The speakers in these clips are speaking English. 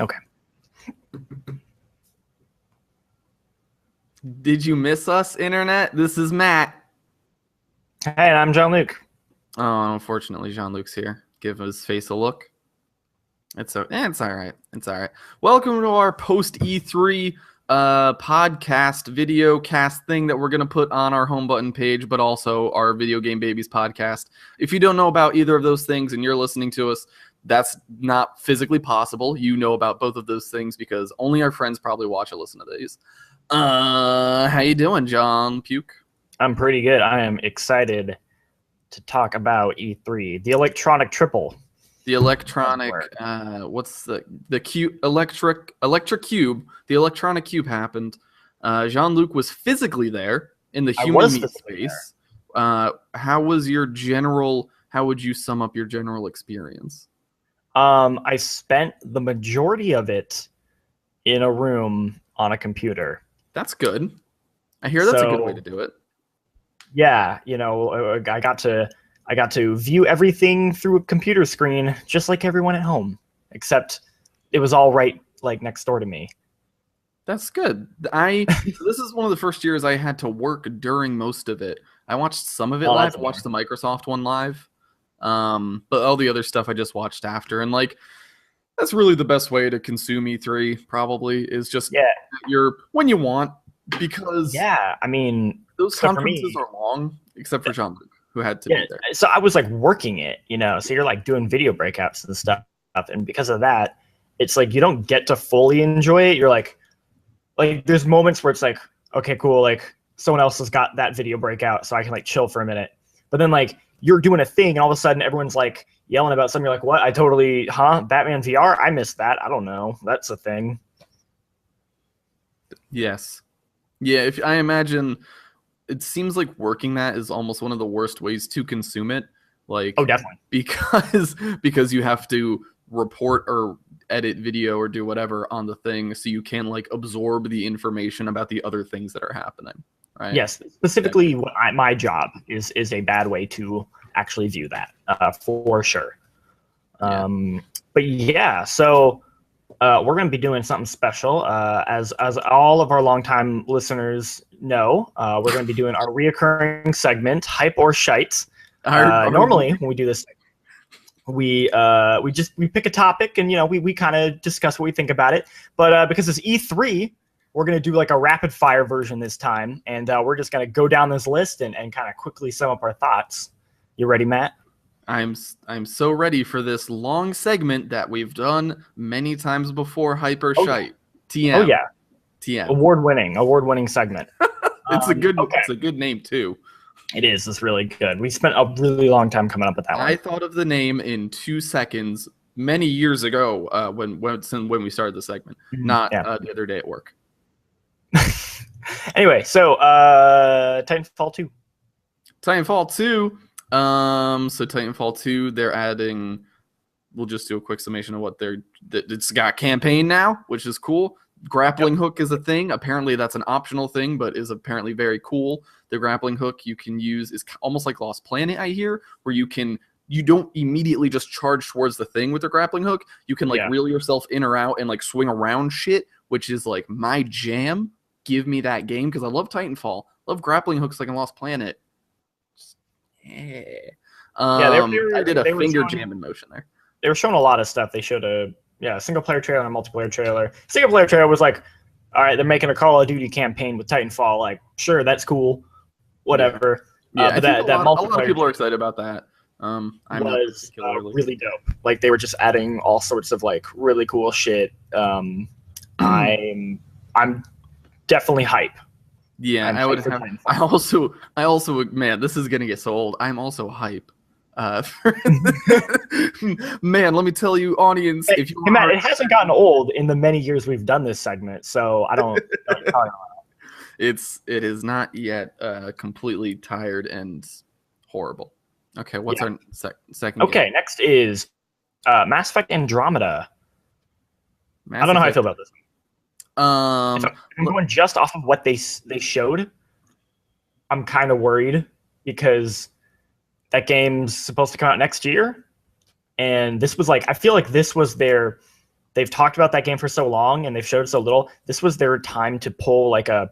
Okay. Did you miss us, Internet? This is Matt. Hey, and I'm Jean-Luc. Oh, unfortunately, Jean-Luc's here. Give his face a look. It's all right. It's all right. Welcome to our post E3 podcast video cast thing that we're going to put on our home button page, but also our Video Game Babies podcast. If you don't know about either of those things and you're listening to us, that's not physically possible. You know about both of those things because only our friends probably watch or listen to these. How you doing, John Puke? I'm pretty good. I am excited to talk about E3, the electronic triple. The electronic, what's the cube, electric cube? The electronic cube happened. Jean-Luc was physically there in the human meat space. How was your general? How would you sum up your general experience? I spent the majority of it in a room on a computer. That's good. I hear that's a good way to do it. Yeah, you know, I got to view everything through a computer screen, just like everyone at home, except it was all right, like next door to me. That's good. This is one of the first years I had to work during most of it. I watched some of it live. I watched the Microsoft one live, but all the other stuff I just watched after. And like, that's really the best way to consume E3. Probably is just when you want, because I mean, those conferences are long, except for Jean-Luc, who had to be there. So I was like working it, you know. So you're like doing video breakouts and stuff, and because of that, it's like you don't get to fully enjoy it. You're like there's moments where it's like, okay, cool, like someone else has got that video breakout, so I can like chill for a minute. But then like you're doing a thing, and all of a sudden everyone's like yelling about something. You're like, what? Batman VR? I missed that. I don't know. That's a thing. Yes. Yeah, if I imagine, it seems like working that is almost one of the worst ways to consume it. Like, oh, definitely, because you have to report or edit video or do whatever on the thing, so you can like absorb the information about the other things that are happening. Right? Yes, specifically, my job is a bad way to actually view that for sure. Yeah. But yeah, so. We're going to be doing something special. As all of our longtime listeners know, we're going to be doing our reoccurring segment, Hype or Shite. Normally, when we do this, we pick a topic and, you know, we kind of discuss what we think about it. But because it's E3, we're going to do like a rapid fire version this time. And we're just going to go down this list and kind of quickly sum up our thoughts. You ready, Matt? I'm so ready for this long segment that we've done many times before. Hyper Shite. TM. Oh yeah. TM. Award-winning segment. It's a good name too. It is. It's really good. We spent a really long time coming up with that one. I thought of the name in 2 seconds many years ago when we started the segment, not the other day at work. Anyway, so Titanfall 2. Titanfall 2. So Titanfall 2, they're adding. We'll just do a quick summation of what it's got campaign now, which is cool. Grappling hook is a thing. Apparently, that's an optional thing, but is apparently very cool. The grappling hook you can use is almost like Lost Planet, I hear, where you don't immediately just charge towards the thing with the grappling hook. You can reel yourself in or out and like swing around shit, which is like my jam. Give me that game because I love Titanfall. Love grappling hooks like in Lost Planet. Yeah. I did a finger jamming motion there. They were showing a lot of stuff. They showed a single player trailer and a multiplayer trailer. Single player trailer was like, all right, they're making a Call of Duty campaign with Titanfall. Like, sure, that's cool, whatever. Yeah, but that multiplayer. A lot of people are excited about that. Was really dope. Like they were just adding all sorts of like really cool shit. I'm definely hype. Yeah, I would have. I also, man, this is gonna get so old. I'm also hype. Man, let me tell you, audience, if you Matt, it hasn't gotten old in the many years we've done this segment, so I don't. It is not yet completely tired and horrible. Okay, what's our second? Okay, next is Mass Effect Andromeda. I don't know how I feel about this. If I'm going just off of what they showed, I'm kind of worried because that game's supposed to come out next year, and this was like I feel like this was their they've talked about that game for so long and they've showed so little. This was their time to pull like a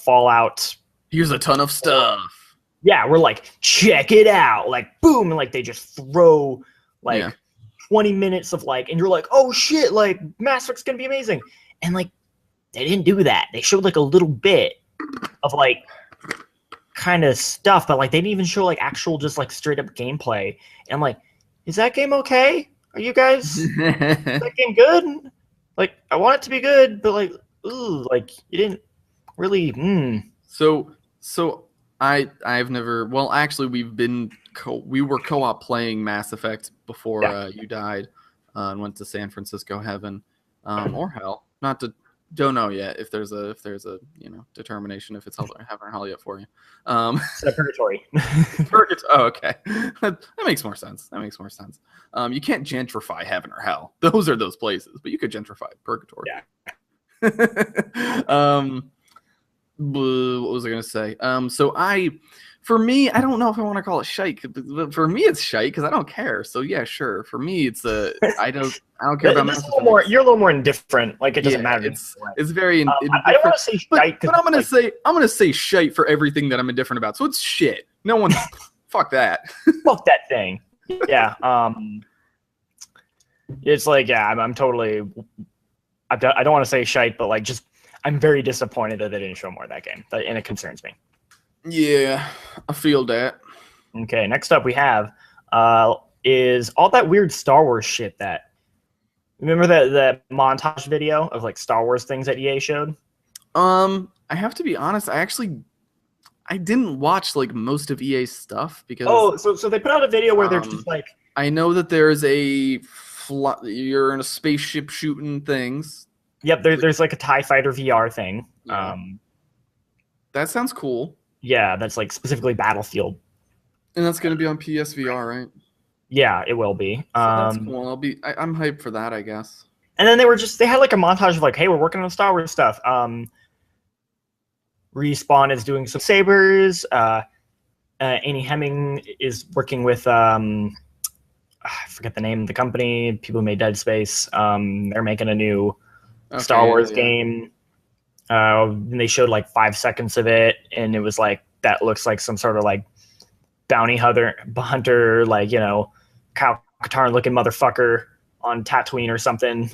Fallout. Here's a ton of stuff. Yeah, we're like, check it out, like boom, and like they just throw like 20 minutes of like, and you're like, oh shit, like Mass Effect's gonna be amazing, and like they didn't do that. They showed like a little bit of like kind of stuff, but like they didn't even show like actual just like straight up gameplay. And I'm like, is that game okay? Are you guys is that game good? Like I want it to be good, but like, ooh, like you didn't really. So I've never. Well, actually, we were co-op playing Mass Effect before you died and went to San Francisco heaven or hell. Don't know yet if there's a determination if it's heaven or hell yet for you. It's purgatory. Purgatory. Oh, okay. That makes more sense. You can't gentrify heaven or hell. Those are those places, but you could gentrify purgatory. Yeah. What was I gonna say? For me, I don't know if I want to call it shite, but for me it's shite because I don't care. So yeah, sure. For me, it's I don't care about Mass Effect. You're a little more indifferent. Like it doesn't matter. It's very. I don't want to say shite, but I'm gonna say shite for everything that I'm indifferent about. So it's shit. No one, fuck that. Fuck that thing. Yeah. It's like I'm totally. I don't want to say shite, but like just. I'm very disappointed that they didn't show more of that game, and it concerns me. Yeah, I feel that. Okay, next up we have is all that weird Star Wars shit that... Remember that montage video of like Star Wars things that EA showed? I have to be honest, I didn't watch like most of EA's stuff because... So they put out a video where they're just like... I know that there's you're in a spaceship shooting things. Yep, there's like a TIE Fighter VR thing. Yeah. That sounds cool. Yeah, that's like specifically Battlefield. And that's going to be on PSVR, right? Yeah, it will be. So that's cool. I'm hyped for that, I guess. And then they had like a montage of like, hey, we're working on Star Wars stuff. Respawn is doing some sabers. Amy Hemming is working with I forget the name of the company. People who made Dead Space. They're making a new Star Wars game. And they showed like 5 seconds of it, and it was like that looks like some sort of like bounty hunter, like Kyle Katarn looking motherfucker on Tatooine or something. It's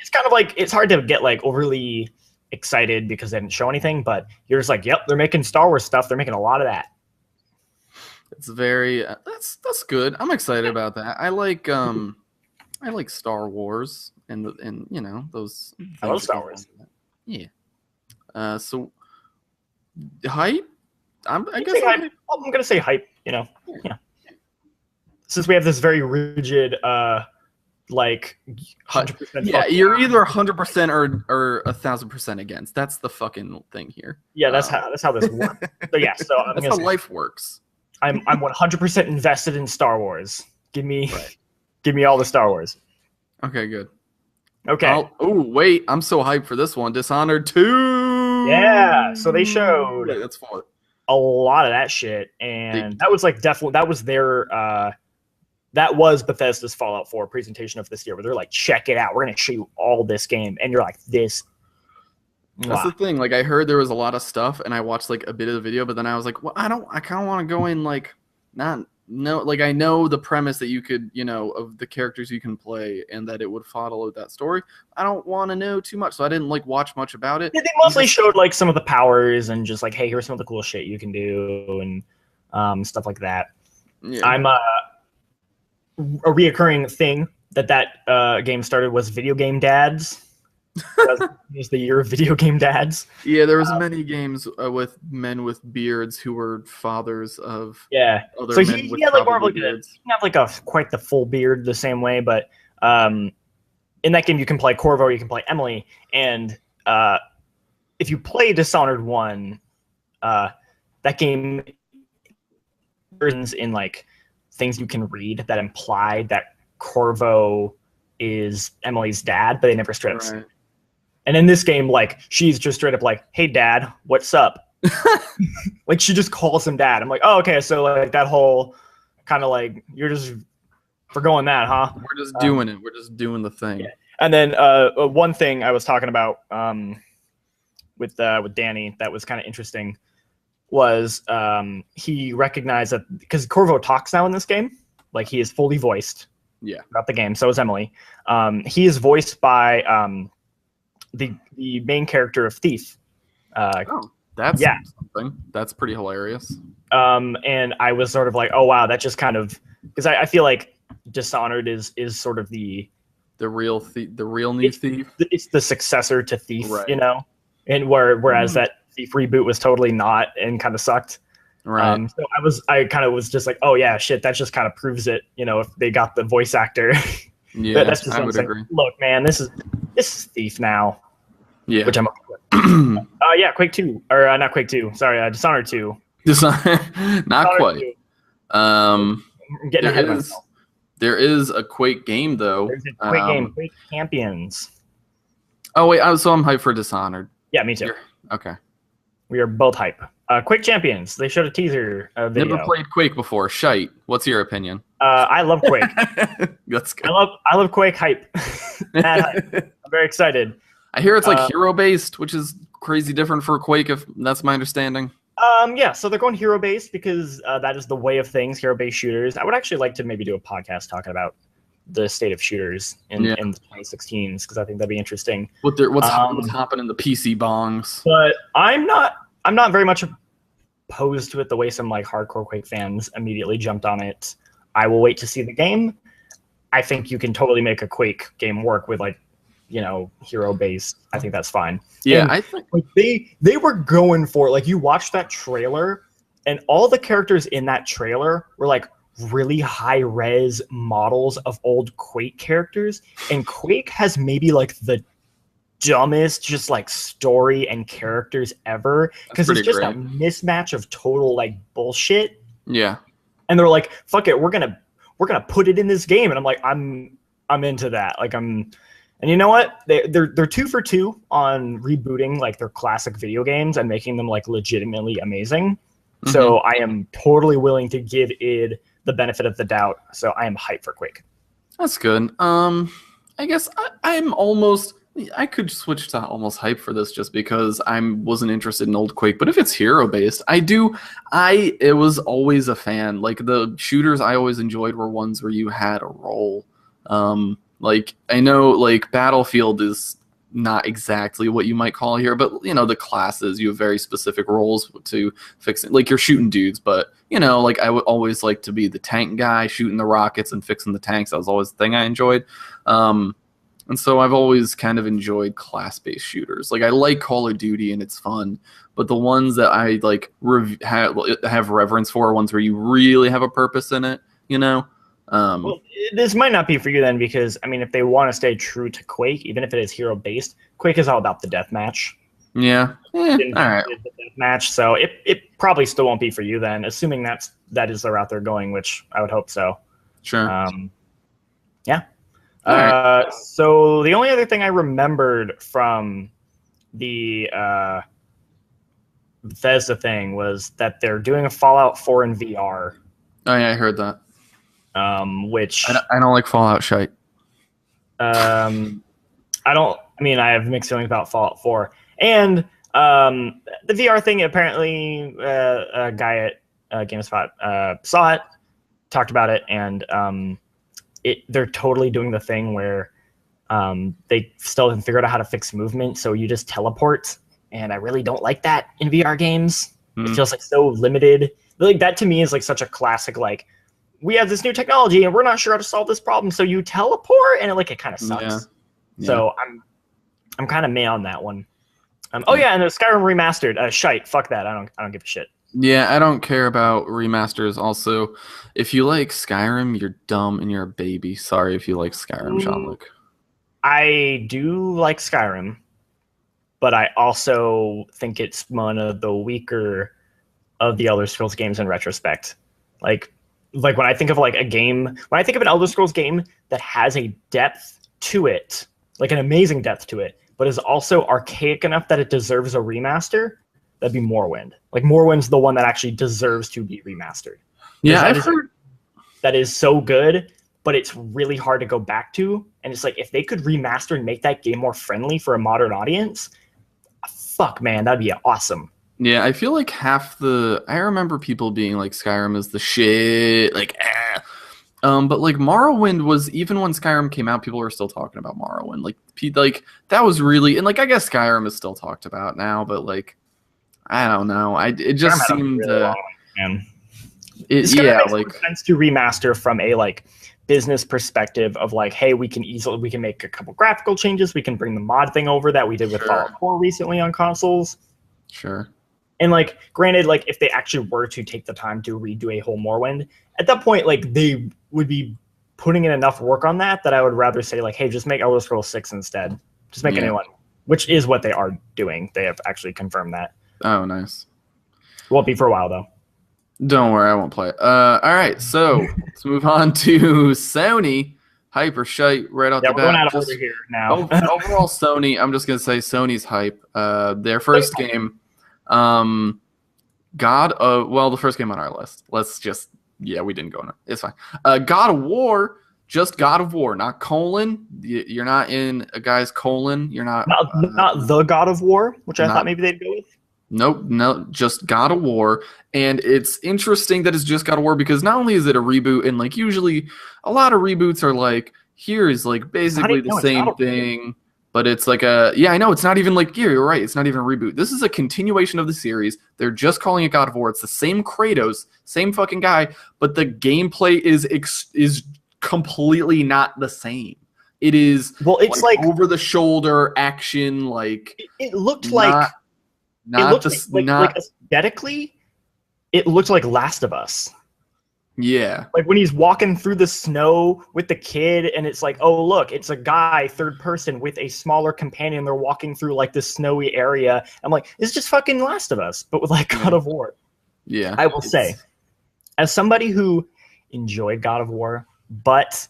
kind of like it's hard to get like overly excited because they didn't show anything, but you're just like, yep, they're making Star Wars stuff. They're making a lot of that. It's very that's good. I'm excited about that. I like Star Wars and those. I love Star Wars. Yeah. So hype. I'm gonna say hype. Yeah. Since we have this very rigid, like 100%. Yeah, you're either 100% or 1,000% against. That's the fucking thing here. Yeah, that's how this works. So yeah, that's how life works. I'm 100% invested in Star Wars. Give me all the Star Wars. Okay, good. Okay. Oh wait, I'm so hyped for this one. Dishonored 2. Yeah. So they showed. Wait, that's 4. A lot of that shit, and that was like definitely that was their that was Bethesda's Fallout 4 presentation of this year, where they're like, check it out, we're gonna show you all this game, and you're like, this. That's the thing. Like I heard there was a lot of stuff, and I watched like a bit of the video, but then I was like, well, I kind of want to go in like like I know the premise that you could, of the characters you can play, and that it would follow that story. I don't want to know too much, so I didn't like watch much about it. Yeah, they mostly showed like some of the powers and just like, hey, here's some of the cool shit you can do and stuff like that. Yeah. I'm a reoccurring thing that game started was video game dads. It was the year of video game dads. Yeah, there was many games with men with beards who were fathers of other so men with he had like more of like beards. he didn't have like quite the full beard the same way, but in that game you can play Corvo, you can play Emily, and if you play Dishonored 1, that game versions in like things you can read that imply that Corvo is Emily's dad, but they never straight up say it. And in this game, like, she's just straight up like, hey, Dad, what's up? Like, she just calls him Dad. I'm like, oh, okay, so, like, that whole kind of, like, you're just for going that, huh? We're just doing it. We're just doing the thing. Yeah. And then one thing I was talking about with Danny that was kind of interesting was he recognized that because Corvo talks now in this game, like he is fully voiced. Yeah. Throughout the game. So is Emily. He is voiced by the main character of Thief. That's something. That's pretty hilarious. And I was sort of like, oh wow, that just kind of because I feel like Dishonored is sort of the real new Thief. It's the successor to Thief, right. you know, and whereas that Thief reboot was totally not and kind of sucked. Right. So I kind of was just like, oh yeah, shit, that just kind of proves it, you know, if they got the voice actor. Yeah, that's just I would agree. Look, man, this is Thief now. Yeah. Which I'm okay with. Yeah, Quake 2 or not Quake 2. Sorry, Dishonored 2. Not quite. 2. I'm getting ahead of myself. There is a Quake game though. There's a Quake game, Quake Champions. Oh wait, so I'm hyped for Dishonored. Yeah, me too. Okay. We are both hype. Quake Champions. They showed a teaser video. Never played Quake before. Shite. What's your opinion? I love Quake. That's good. I love Quake hype. Mad hype. I'm very excited. I hear it's like hero based, which is crazy different for Quake. If that's my understanding. Yeah. So they're going hero based because that is the way of things. Hero based shooters. I would actually like to maybe do a podcast talking about the state of shooters in the 2016s because I think that'd be interesting. What's happening in the PC bongs? But I'm not very much opposed to it the way some like hardcore Quake fans immediately jumped on it. I will wait to see the game. I think you can totally make a Quake game work with like, you know, hero based. I think that's fine. Yeah, and, I think like, they were going for like you watched that trailer and all the characters in that trailer were like really high res models of old Quake characters, and Quake has maybe like the dumbest just like story and characters ever because it's just a mismatch of total like bullshit. Yeah. And they're like, fuck it, we're gonna put it in this game. And I'm like, I'm into that. Like and you know what? They're 2 for 2 on rebooting like their classic video games and making them like legitimately amazing. Mm-hmm. So I am totally willing to give id the benefit of the doubt. So I am hyped for Quake. That's good. I guess I could switch to almost hype for this just because I wasn't interested in old Quake. But if it's hero based, it was always a fan. Like the shooters I always enjoyed were ones where you had a role. Like I know like Battlefield is not exactly what you might call here, but you know, the classes, you have very specific roles to fix it. Like you're shooting dudes, but you know, like I would always like to be the tank guy shooting the rockets and fixing the tanks. That was always the thing I enjoyed. And so I've always kind of enjoyed class-based shooters. Like I like Call of Duty and it's fun, but the ones that I like have reverence for are ones where you really have a purpose in it, you know? Well, this might not be for you then because, I mean, if they want to stay true to Quake, even if it is hero-based, Quake is all about the deathmatch. Yeah. All right. The deathmatch, so it probably still won't be for you then, assuming that is the route they're going, which I would hope so. Sure. Yeah. Right. So the only other thing I remembered from the Bethesda thing was that they're doing a Fallout 4 in VR. Oh yeah, I heard that. Which I don't like Fallout shite. I have mixed feelings about Fallout 4 and the VR thing. Apparently, a guy at GameSpot saw it, talked about it, and they're totally doing the thing where they still haven't figured out how to fix movement, so you just teleport. And I really don't like that in VR games. It feels like so limited. Like that to me is like such a classic. Like we have this new technology and we're not sure how to solve this problem, so you teleport, and it kind of sucks. Yeah. So I'm kind of meh on that one. And the Skyrim remastered. Shite. Fuck that. I don't give a shit. Yeah, I don't care about remasters. Also, if you like Skyrim, you're dumb and you're a baby. Sorry if you like Skyrim, Jean-Luc. I do like Skyrim, but I also think it's one of the weaker of the Elder Scrolls games in retrospect. Like when I think of like a game, when I think of an Elder Scrolls game that has a depth to it, like an amazing depth to it, but is also archaic enough that it deserves a remaster, that'd be Morrowind. Like Morrowind's the one that actually deserves to be remastered. Yeah, I've heard that is so good but it's really hard to go back to. And it's like, if they could remaster and make that game more friendly for a modern audience, fuck, man, that'd be awesome. Yeah, I feel like I remember people being like Skyrim is the shit, like but like Morrowind was, even when Skyrim came out, people were still talking about Morrowind. Like that was really, and like I guess Skyrim is still talked about now, but like I don't know. It just seemed makes sense to remaster from a like business perspective of like, hey, we can make a couple graphical changes, we can bring the mod thing over that we did with Fallout 4 recently on consoles. Sure. And like, granted, like if they actually were to take the time to redo a whole Morrowind, at that point, like they would be putting in enough work on that I would rather say like, hey, just make Elder Scrolls 6 instead. Just make a new one, which is what they are doing. They have actually confirmed that. Oh, nice. Won't be for a while though. Don't worry, I won't play it. All right, so let's move on to Sony. Hype or shite right out the bat. We're going out of order here now. Overall, Sony, I'm just going to say Sony's hype. Their first game, the first game on our list. We didn't go on it. It's fine. God of War, just God of War, not colon. You're not in a guy's colon. You're not the God of War, which I thought maybe they'd go with. Nope, no, just God of War. And it's interesting that it's just God of War because not only is it a reboot, and like usually a lot of reboots are like, here is like basically the same thing, but it's like I know, it's not even like, yeah, you're right, it's not even a reboot. This is a continuation of the series. They're just calling it God of War. It's the same Kratos, same fucking guy, but the gameplay is completely not the same. It is it's like over the shoulder action, like it looked like aesthetically, it looked like Last of Us. Yeah. Like when he's walking through the snow with the kid, and it's like, oh, look, it's a guy, third person, with a smaller companion. They're walking through like this snowy area. I'm like, it's just fucking Last of Us, but with like God of War. Yeah. I will say, as somebody who enjoyed God of War, but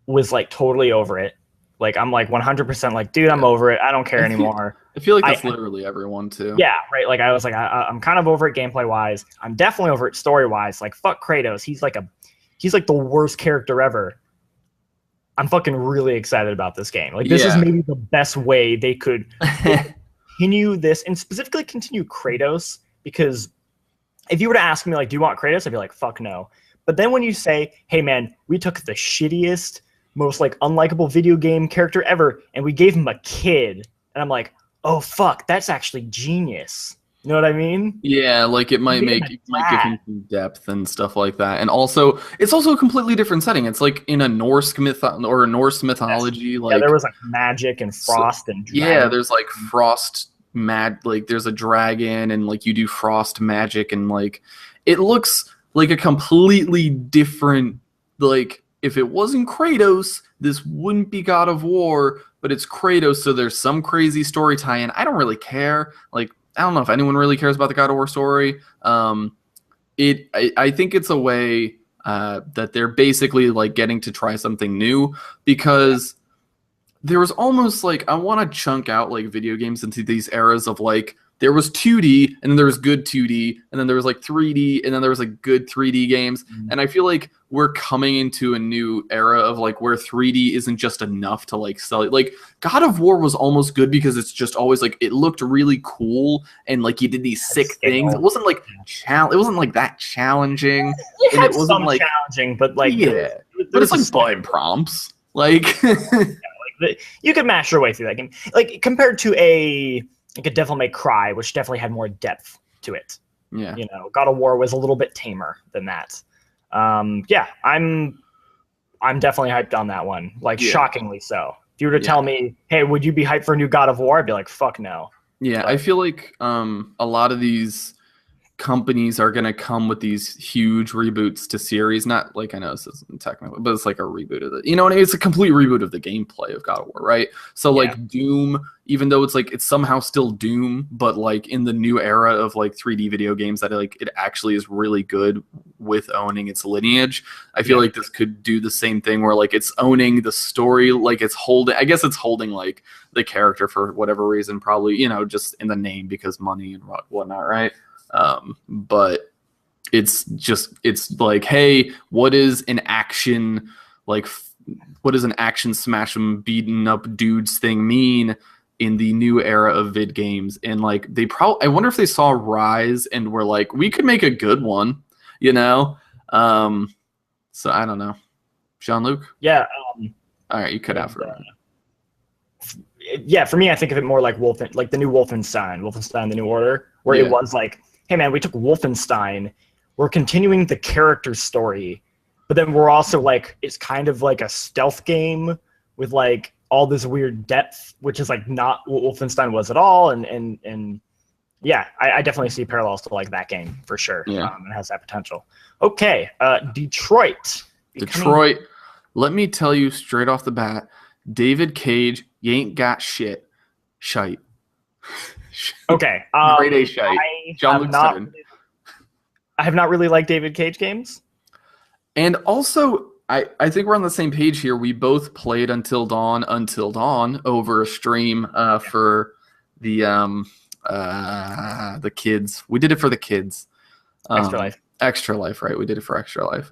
was like totally over it, like I'm like 100% like, dude, I'm over it. I don't care anymore. I feel like that's literally everyone too. Yeah, right. Like I was like, I'm kind of over it gameplay wise. I'm definitely over it story wise. Like fuck Kratos. He's like the worst character ever. I'm fucking really excited about this game. Like this is maybe the best way they could continue this, and specifically continue Kratos, because if you were to ask me like, do you want Kratos? I'd be like, fuck no. But then when you say, hey man, we took the shittiest, most like unlikable video game character ever, and we gave him a kid, and I'm like, oh fuck, that's actually genius. You know what I mean? Yeah, like it might give him some depth and stuff like that. And also, it's also a completely different setting. It's like in a Norse mythology. Yes. Like there was like magic and frost and dragon. Yeah, there's like frost like there's a dragon, and like you do frost magic, and like it looks like a completely different, like if it wasn't Kratos, this wouldn't be God of War, but it's Kratos, so there's some crazy story tie-in. I don't really care. Like, I don't know if anyone really cares about the God of War story. I think it's a way that they're basically like getting to try something new, because there was almost like, I want to chunk out like video games into these eras of like, there was 2D, and then there was good 2D, and then there was like 3D, and then there was like good 3D games. And I feel like we're coming into a new era of like where 3D isn't just enough to like sell it. Like God of War was almost good because it's just always like, it looked really cool, and like you did these sick things. It wasn't like it wasn't like that challenging. It wasn't some like challenging, but like but it's like button prompts. Like, you could mash your way through that game. Like compared to a Devil May Cry, which definitely had more depth to it. Yeah. You know, God of War was a little bit tamer than that. I'm definitely hyped on that one. Like shockingly so. If you were to tell me, hey, would you be hyped for a new God of War? I'd be like, fuck no. Yeah, I feel like a lot of these companies are going to come with these huge reboots to series. Not like, I know this isn't technical, but it's like a reboot of it. You know what I mean? It's a complete reboot of the gameplay of God of War, right? So like Doom, even though it's like, it's somehow still Doom, but like in the new era of like 3D video games that like it actually is really good with owning its lineage. I feel like this could do the same thing where like it's owning the story, like it's holding, I guess it's holding like the character for whatever reason, probably, you know, just in the name because money and whatnot, right? But it's like, hey, what is an action like? What does an action smash 'em beating up dudes thing mean in the new era of vid games? And like I wonder if they saw Rise and were like, we could make a good one, you know? So I don't know. Jean-Luc? Yeah. All right, you cut out for a minute. Yeah, for me, I think of it more like like the new Wolfenstein, the New Order, where it was like, hey man, we took Wolfenstein, we're continuing the character story, but then we're also like, it's kind of like a stealth game with like all this weird depth, which is like not what Wolfenstein was at all. And yeah, I definitely see parallels to like that game for sure. Yeah. It has that potential. Okay, Detroit. Detroit, let me tell you straight off the bat, David Cage, you ain't got shit. Shite. Okay. Grade A shite. Jean-Luc Stein. I have not really liked David Cage games. And also, I think we're on the same page here. We both played Until Dawn over a stream for the kids. We did it for the kids. Extra Life, right? We did it for Extra Life.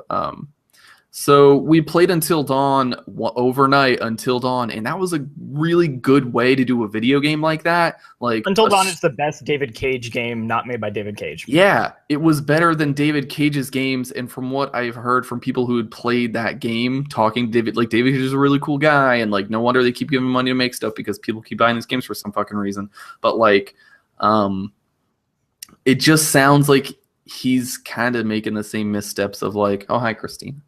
So we played Until Dawn overnight, Until Dawn, and that was a really good way to do a video game like that. Like Until Dawn is the best David Cage game not made by David Cage. Yeah, it was better than David Cage's games, and from what I've heard from people who had played that game, talking to David, like David Cage is a really cool guy, and like no wonder they keep giving him money to make stuff because people keep buying these games for some fucking reason. But like, it just sounds like he's kind of making the same missteps of like, oh hi Christine.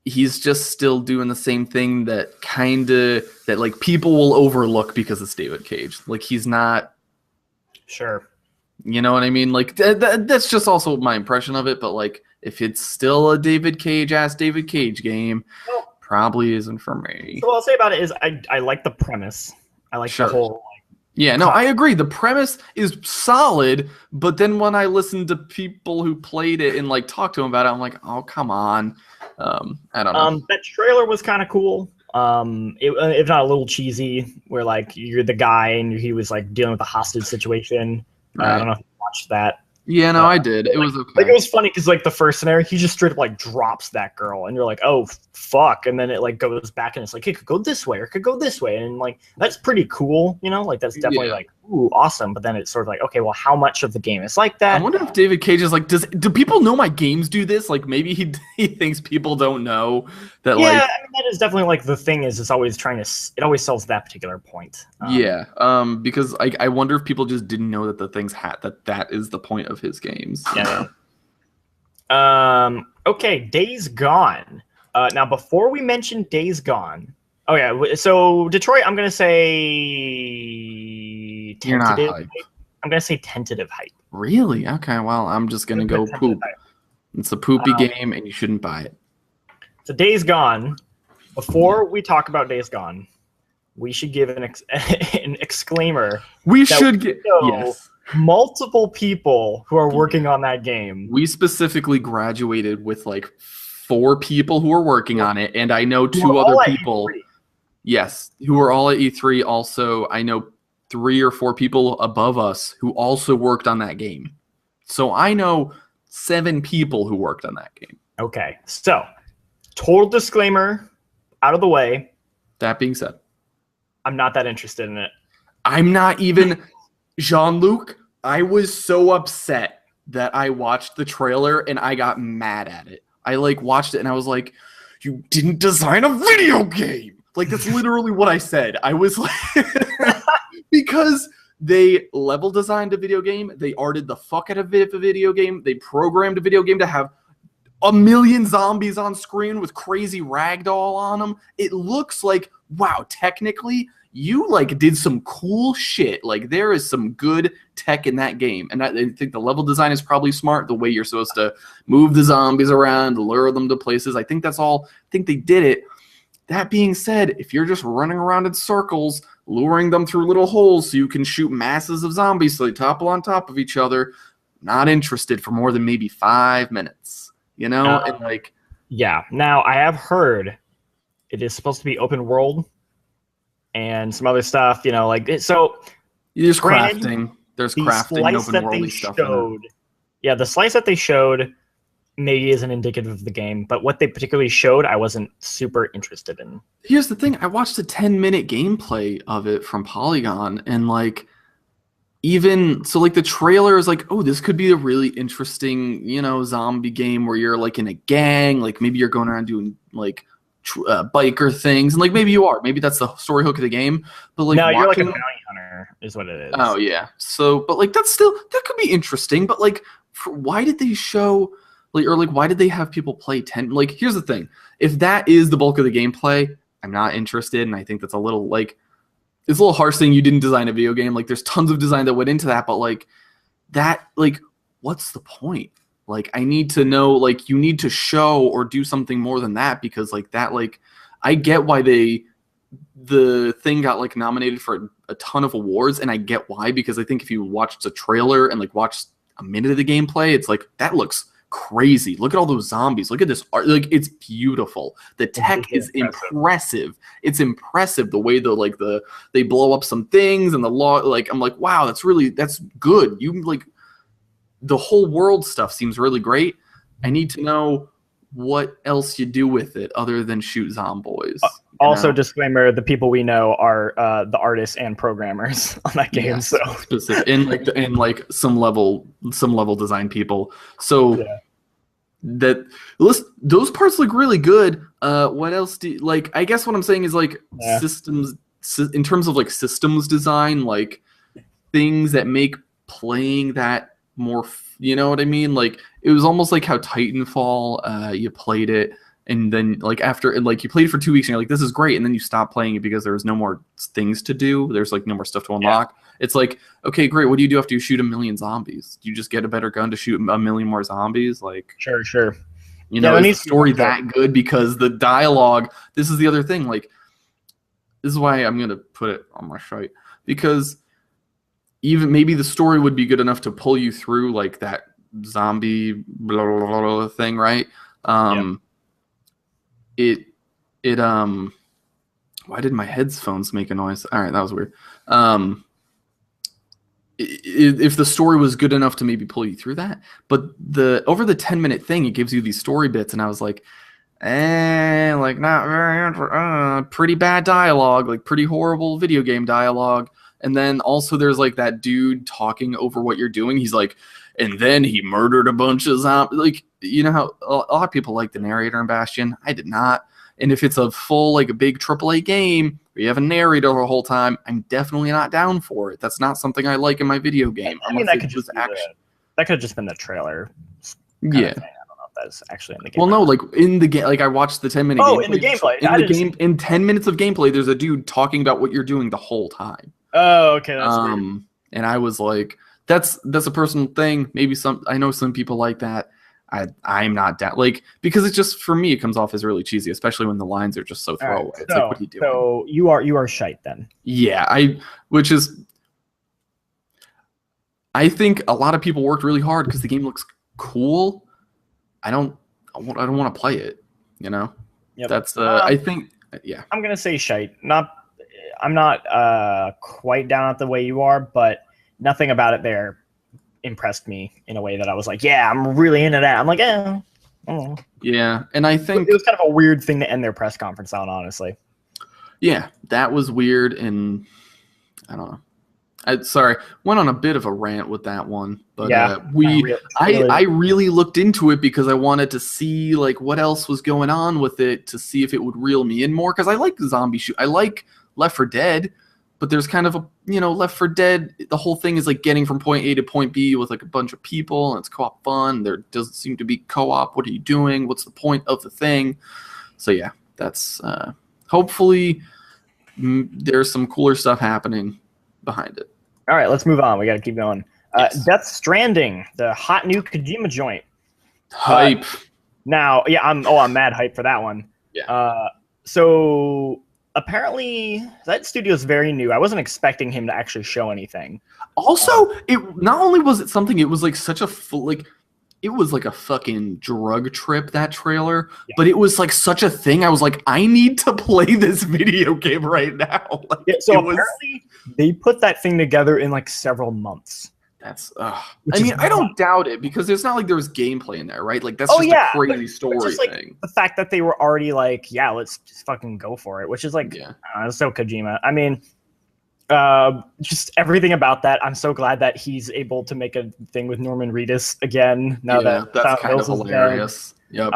He's just still doing the same thing that like people will overlook because it's David Cage. Like he's not sure. You know what I mean? Like that's just also my impression of it. But like if it's still a David Cage game, probably isn't for me. So what I'll say about it is I like the premise. I like the whole. Yeah, no, I agree. The premise is solid, but then when I listen to people who played it and like talk to them about it, I'm like, oh, come on. I don't know. That trailer was kind of cool. If not a little cheesy, where like you're the guy and he was like dealing with a hostage situation. Right. I don't know if you watched that. Yeah, no, I did. It was okay. Like it was funny because like the first scenario, he just straight up like drops that girl, and you're like, oh fuck, and then it like goes back and it's like it could go this way or it could go this way, and like that's pretty cool, you know, like that's definitely like ooh awesome. But then it's sort of like okay, well, how much of the game is like that? I wonder if David Cage is like, do people know my games do this? Like maybe he thinks people don't know that. Yeah, like, I mean that is definitely like the thing is it's always it always sells that particular point. Because I wonder if people just didn't know that the thing's that is the point of his games. Yeah. Okay, Days Gone. Now, before we mention Days Gone, oh yeah, so Detroit, I'm gonna say tentative. I'm gonna say tentative hype. Really? Okay. Well, I'm just gonna go poop. It's a poopy game, and you shouldn't buy it. So Days Gone. Before we talk about Days Gone, we should give an exclaimer. We should get yes. Multiple people who are working on that game. We specifically graduated with like 4 people who are working on it, and I know 2 other people. Yes, who are all at E3. Also, I know 3 or 4 people above us who also worked on that game. So I know 7 people who worked on that game. Okay, so total disclaimer out of the way. That being said, I'm not that interested in it. I'm not even. Jean-Luc, I was so upset that I watched the trailer and I got mad at it. I like watched it and I was like, you didn't design a video game. Like that's literally what I said. I was like, because they level designed a video game. They arted the fuck out of a video game. They programmed a video game to have 1 million zombies on screen with crazy ragdoll on them. It looks like, wow, technically you like did some cool shit. Like there is some good tech in that game. And I think the level design is probably smart. The way you're supposed to move the zombies around, lure them to places. I think that's all. I think they did it. That being said, if you're just running around in circles, luring them through little holes so you can shoot masses of zombies so they topple on top of each other, not interested for more than maybe 5 minutes. You know? And like, yeah. Now I have heard it is supposed to be open world and some other stuff, you know, like so There's Granted, crafting. There's the crafting and slice open that they worldy stuff in it. showed, yeah, the slice that they showed maybe isn't indicative of the game, but what they particularly showed, I wasn't super interested in. Here's the thing: I watched a 10-minute gameplay of it from Polygon, and like, even so, like the trailer is like, oh, this could be a really interesting, zombie game where you're like in a gang, like maybe you're going around doing like biker things, and like maybe you are, maybe that's the story hook of the game. But like, No, you're like a bounty hunter, is what it is. Oh yeah. So, but like that could be interesting. But like, why did they show why did they have people play 10? Like, here's the thing: if that is the bulk of the gameplay, I'm not interested, and I think that's a little like. It's a little harsh saying you didn't design a video game. Like, there's tons of design that went into that, but like that, like, what's the point? Like, I need to know, like, you need to show or do something more than that, because like that, like, I get why the thing got like nominated for a ton of awards, and I get why, because I think if you watched a trailer and like watched a minute of the gameplay, it's like, that looks crazy. Look at all those zombies. Look at this art. Like, it's beautiful. The tech is impressive. It's impressive the way they blow up some things, and the law, like, I'm like, wow, that's good. You like, the whole world stuff seems really great. I need to know what else you do with it other than shoot zomboys. Also, disclaimer: the people we know are the artists and programmers on that game. Yes, so specific and like some level design people. So yeah. Those parts look really good. What else do like? I guess what I'm saying is like systems in terms of like systems design, like things that make playing that more. You know what I mean? Like, it was almost like how Titanfall, you played it, and then like after, and like you played it for 2 weeks, and you're like, this is great, and then you stop playing it because there was no more things to do. There's like no more stuff to unlock. Yeah. It's like, okay, great. What do you do after you shoot 1 million zombies? Do you just get a better gun to shoot 1 million more zombies? Like, sure. Is the story that good? Because the dialogue. This is the other thing. Like, this is why I'm gonna put it on my site, because even maybe the story would be good enough to pull you through like that zombie blah, blah, blah, blah thing, right? It why did my headphones make a noise? All right, that was weird. If the story was good enough to maybe pull you through that, but over the 10-minute thing, it gives you these story bits, and I was like, like not very pretty bad dialogue, like pretty horrible video game dialogue. And then also there's like that dude talking over what you're doing. He's like, and then he murdered a bunch of zombies. Like, you know how a lot of people like the narrator in Bastion? I did not. And if it's a full, like a big AAA game where you have a narrator the whole time, I'm definitely not down for it. That's not something I like in my video game. I mean, that could have just been the trailer. Yeah. I don't know if that's actually in the game. Well, no, like in the game, like I watched the 10-minute gameplay. Oh, in the gameplay. In 10 minutes of gameplay, there's a dude talking about what you're doing the whole time. Oh, okay, that's weird. And I was like, that's a personal thing. Maybe I know some people like that. I'm not down, like, because it's just, for me, it comes off as really cheesy, especially when the lines are just so throwaway. Right, it's like, what are you doing? So you are shite then. Yeah, I think a lot of people worked really hard because the game looks cool. I don't want to play it. Yep. That's I think, yeah. I'm gonna say shite. I'm not quite down at the way you are, but nothing about it there impressed me in a way that I was like, yeah, I'm really into that. I'm like, oh. Yeah, and I think it was kind of a weird thing to end their press conference on, honestly. Yeah, that was weird, and I don't know. Went on a bit of a rant with that one, but yeah, I really looked into it because I wanted to see like what else was going on with it, to see if it would reel me in more, because I like zombie shoot. I like Left 4 Dead, but there's kind of a, Left 4 Dead, the whole thing is like getting from point A to point B with like a bunch of people, and it's co-op fun. There doesn't seem to be co-op. What are you doing? What's the point of the thing? So yeah, that's hopefully there's some cooler stuff happening behind it. All right, let's move on. We got to keep going. Yes. Death Stranding, the hot new Kojima joint. Hype. Now, yeah, I'm mad hype for that one. Yeah. So apparently that studio's very new. I wasn't expecting him to actually show anything. Also, it not only was it something, it was like such a full, like, it was like a fucking drug trip, that trailer. Yeah. But it was like such a thing. I was like, I need to play this video game right now. Like, Yeah, so apparently they put that thing together in like several months. That's I mean, I don't doubt it, because it's not like there was gameplay in there, right? Like, that's just a crazy story just, like, thing. The fact that they were already like, yeah, let's just fucking go for it, which is like, it's so Kojima. I mean, just everything about that. I'm so glad that he's able to make a thing with Norman Reedus again. Now that's kind of hilarious. Yep.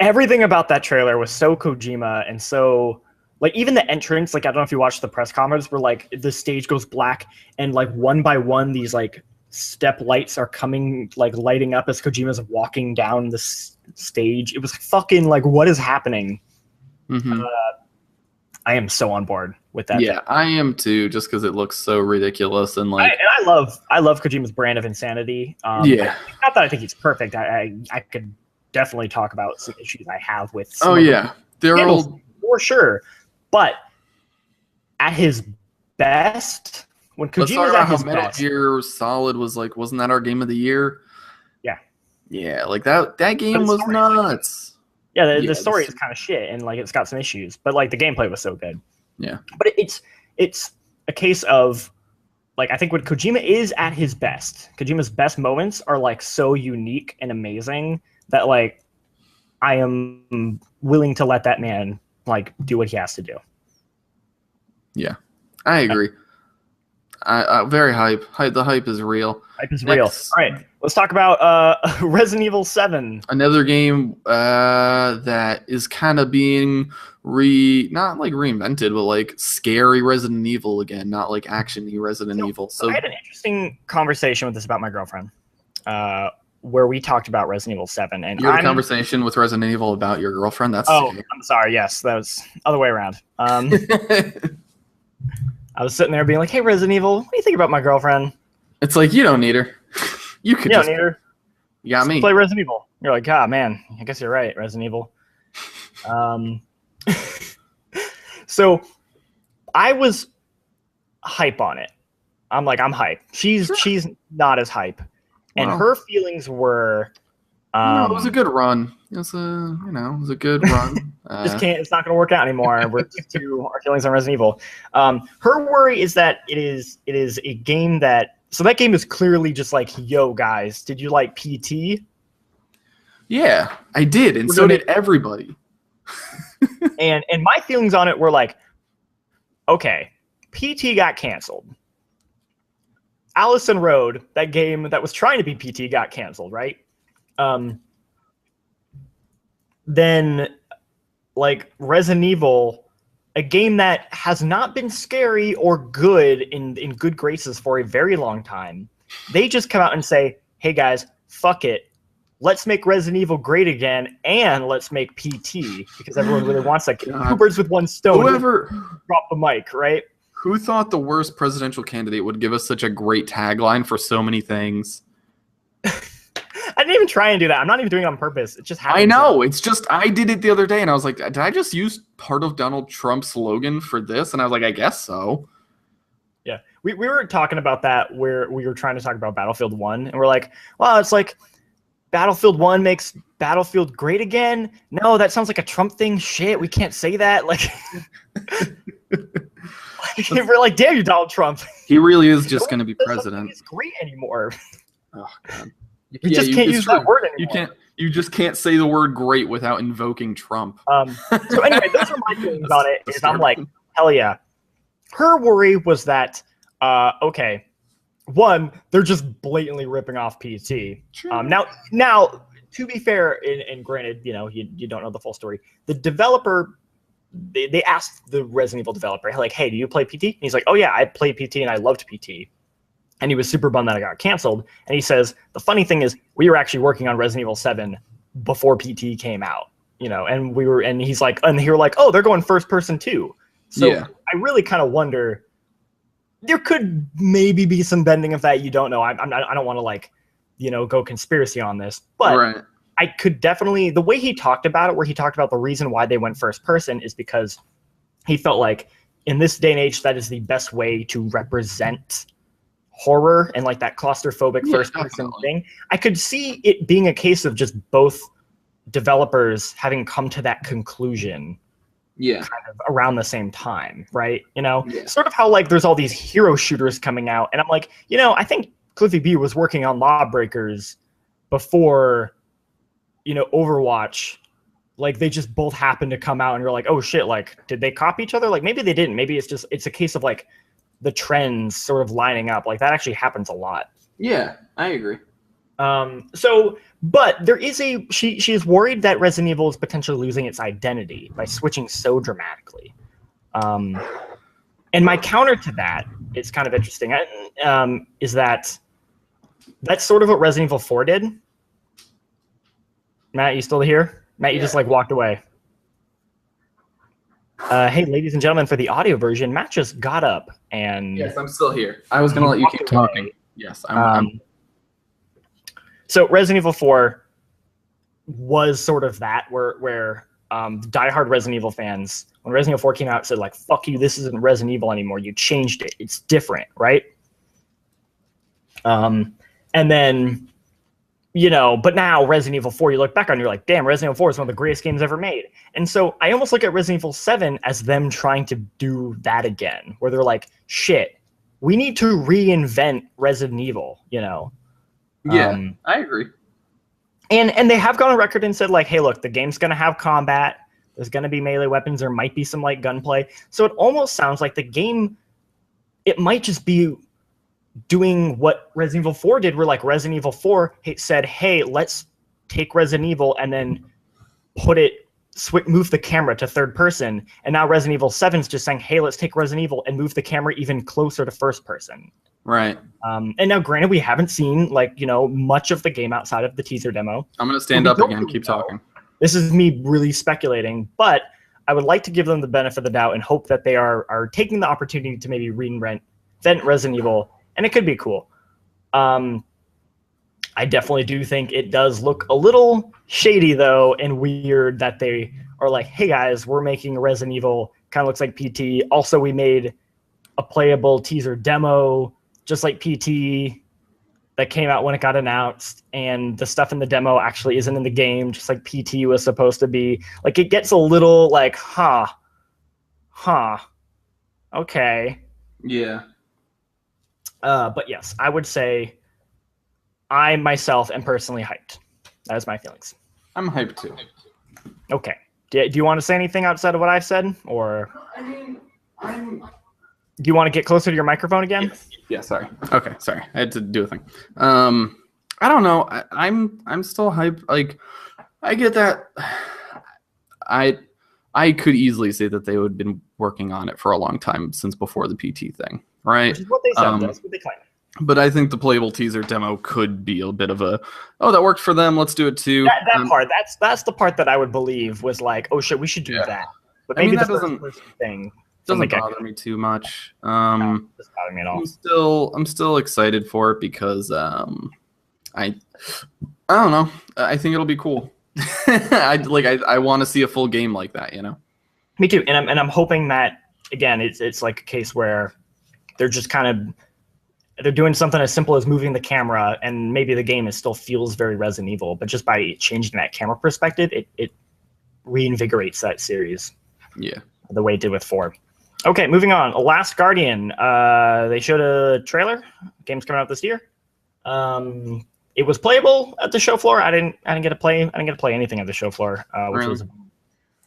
Everything about that trailer was so Kojima, and so like even the entrance. Like, I don't know if you watched the press conference where like the stage goes black and like one by one these like step lights are coming, like lighting up as Kojima's walking down the stage. It was fucking like, what is happening? Mm-hmm. I am so on board with that. Yeah, I am too, just because it looks so ridiculous and like. I love Kojima's brand of insanity. Not that I think he's perfect. I could definitely talk about some issues I have with. They're all for sure, but at his best, when Kojima's at his Metal best, Gear Solid was like, wasn't that our game of the year? Yeah, like that game was nuts. Yeah, the story is kind of shit, and like it's got some issues, but like the gameplay was so good. Yeah, but it's a case of like, I think when Kojima is at his best, Kojima's best moments are like so unique and amazing that like I am willing to let that man like do what he has to do. Yeah, I agree. I very hype. The hype is real. Hype is real. All right, let's talk about Resident Evil 7. Another game that is kind of being not like reinvented, but like scary Resident Evil again, not like action-y Resident Evil. So I had an interesting conversation with this about my girlfriend, where we talked about Resident Evil 7. And you had a conversation with Resident Evil about your girlfriend? That's I'm sorry. Yes, that was other way around. I was sitting there being like, "Hey, Resident Evil, what do you think about my girlfriend?" It's like, you don't need her. You don't need her. You got me. Play Resident Evil. You're like, "Ah, man, I guess you're right, Resident Evil." So I was hype on it. I'm like, I'm hype. She's not as hype, and her feelings were. It was a good run. It was a good run. It's not going to work out anymore. Our feelings on Resident Evil. Her worry is that it is a game that. So that game is clearly just like, yo, guys, did you like PT? Yeah, I did, and so did everybody. and my feelings on it were like, okay, PT got canceled. Allison Road, that game that was trying to be PT, got canceled, right? Then like Resident Evil, a game that has not been scary or good in good graces for a very long time, they just come out and say, hey guys, fuck it, let's make Resident Evil great again, and let's make PT, because everyone really wants like two birds with one stone. Whoever drop the mic, right? Who thought the worst presidential candidate would give us such a great tagline for so many things? I didn't even try and do that. I'm not even doing it on purpose. It just happened. I know. It's just, I did it the other day, and I was like, did I just use part of Donald Trump's slogan for this? And I was like, I guess so. Yeah. We were talking about that where we were trying to talk about Battlefield 1, and we're like, well, it's like Battlefield 1 makes Battlefield great again. No, that sounds like a Trump thing. Shit, we can't say that. Like, we're like, damn you, Donald Trump. He really is just going to be president. He's great anymore. Oh, God. You just can't use that word anymore. You just can't say the word great without invoking Trump. So anyway, those are my feelings on it. Is I'm like, hell yeah. Her worry was that, okay, one, they're just blatantly ripping off PT. Now, to be fair, and granted, you don't know the full story. The developer, they asked the Resident Evil developer, like, hey, do you play PT? And he's like, oh yeah, I play PT and I loved PT. And he was super bummed that it got canceled. And he says, the funny thing is, we were actually working on Resident Evil 7 before PT came out, and he's like, and they were like, oh, they're going first person too. So yeah. I really kind of wonder, there could maybe be some bending of that. You don't know. I don't want to go conspiracy on this, but right. I could definitely, the way he talked about it, where he talked about the reason why they went first person is because he felt like in this day and age, that is the best way to represent horror and like that claustrophobic first person thing. I could see it being a case of just both developers having come to that conclusion kind of around the same time, right? Sort of how like there's all these hero shooters coming out, and I'm like, I think Cliffy B was working on Lawbreakers before Overwatch. Like they just both happened to come out and you're like, oh shit, like did they copy each other? Like maybe they didn't. Maybe it's a case of like the trends sort of lining up. Like that actually happens a lot. Yeah, I agree. But there is she is worried that Resident Evil is potentially losing its identity by switching so dramatically. And my counter to that, it's kind of interesting, is that's sort of what Resident Evil 4 did. Matt, you still here? Matt, you just like walked away. Hey, ladies and gentlemen, for the audio version, Matt just got up and... Yes, I'm still here. I was going to let you keep talking. Yes, I'm... So Resident Evil 4 was sort of that, where diehard Resident Evil fans, when Resident Evil 4 came out, said like, fuck you, this isn't Resident Evil anymore. You changed it. It's different, right? And then... but now Resident Evil 4, you look back on, you're like, damn, Resident Evil 4 is one of the greatest games ever made. And so I almost look at Resident Evil 7 as them trying to do that again, where they're like, shit, we need to reinvent Resident Evil, Yeah, I agree. And they have gone on record and said like, hey, look, the game's going to have combat. There's going to be melee weapons. There might be some like gunplay. So it almost sounds like the game, it might just be doing what Resident Evil 4 did, where like Resident Evil 4 said, hey, let's take Resident Evil and then move the camera to third person. And now Resident Evil 7 is just saying, hey, let's take Resident Evil and move the camera even closer to first person. Right. And now granted, we haven't seen like, much of the game outside of the teaser demo. I'm going to stand up again. Keep talking. This is me really speculating, but I would like to give them the benefit of the doubt and hope that they are taking the opportunity to maybe reinvent Resident Evil. And it could be cool. I definitely do think it does look a little shady, though, and weird that they are like, hey, guys, we're making Resident Evil. Kind of looks like PT. Also, we made a playable teaser demo, just like PT, that came out when it got announced. And the stuff in the demo actually isn't in the game, just like PT was supposed to be. Like, it gets a little like, okay. Yeah. But yes, I would say I myself am personally hyped. That is my feelings. I'm hyped too. Okay. Do you want to say anything outside of what I've said, or do you want to get closer to your microphone again? Yes. Yeah. Sorry. Okay. Sorry. I had to do a thing. I don't know. I'm still hyped. Like, I get that. I could easily say that they would have been working on it for a long time, since before the PT thing, right? Which is what they said. That's what they claim. But I think the playable teaser demo could be a bit of a, that worked for them, let's do it too. That part, that's the part that I would believe was like, oh shit, we should do that. But maybe that doesn't bother me too much. No, it doesn't bother me at all. I'm still excited for it because I don't know. I think it'll be cool. I want to see a full game like that, Me too, and I'm hoping that again, it's like a case where they're just kind of. They're doing something as simple as moving the camera, and maybe the game still feels very Resident Evil, but just by changing that camera perspective, it reinvigorates that series. Yeah. The way it did with 4. Okay, moving on. Last Guardian. They showed a trailer. Game's coming out this year. It was playable at the show floor. I didn't get to play anything at the show floor, which was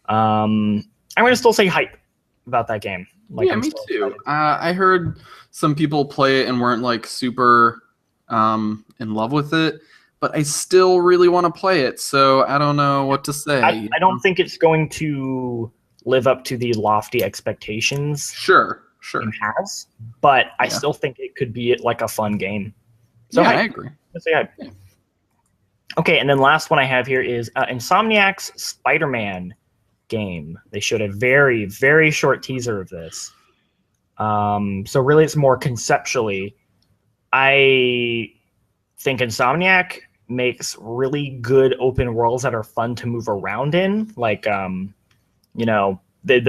I'm gonna still say hype about that game. Like, yeah, me too. I heard some people play it and weren't like super in love with it, but I still really want to play it. So I don't know what to say. I don't think it's going to live up to the lofty expectations. Sure. It has, but I still think it could be like a fun game. So yeah, I agree. Yeah. Okay, and then last one I have here is Insomniac's Spider-Man game. They showed a very, very short teaser of this. So really it's more conceptually. I think Insomniac makes really good open worlds that are fun to move around in. Like, the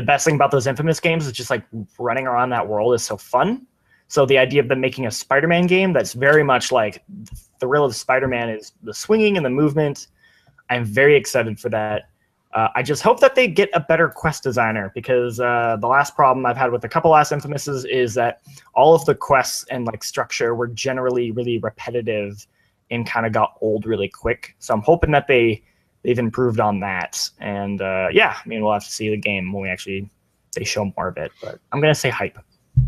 best thing about those Infamous games is just like running around that world is so fun. So the idea of them making a Spider-Man game that's very much like the thrill of Spider-Man is the swinging and the movement. I'm very excited for that. I just hope that they get a better quest designer, because the last problem I've had with a couple last Infamouses is that all of the quests and like structure were generally really repetitive and kind of got old really quick. So I'm hoping that they've improved on that. And yeah, I mean, we'll have to see the game when they show more of it. But I'm gonna say hype.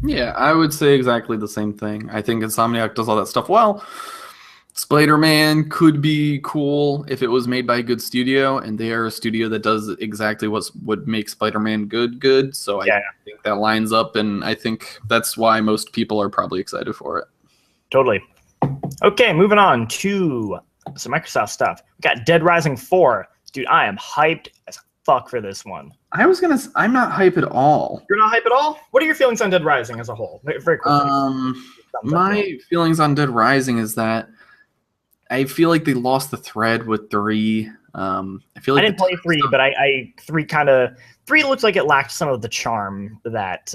Yeah, I would say exactly the same thing. I think Insomniac does all that stuff well. Spider-Man could be cool if it was made by a good studio, and they are a studio that does exactly what would make Spider-Man good. So I think that lines up, and I think that's why most people are probably excited for it. Totally. Okay, moving on to some Microsoft stuff. We got Dead Rising 4. Dude, I am hyped as fuck for this one. I'm not hype at all. You're not hype at all? What are your feelings on Dead Rising as a whole? Very quickly. My feelings on Dead Rising is that I feel like they lost the thread with 3. I feel like I didn't play 3, but I 3 looks like it lacked some of the charm that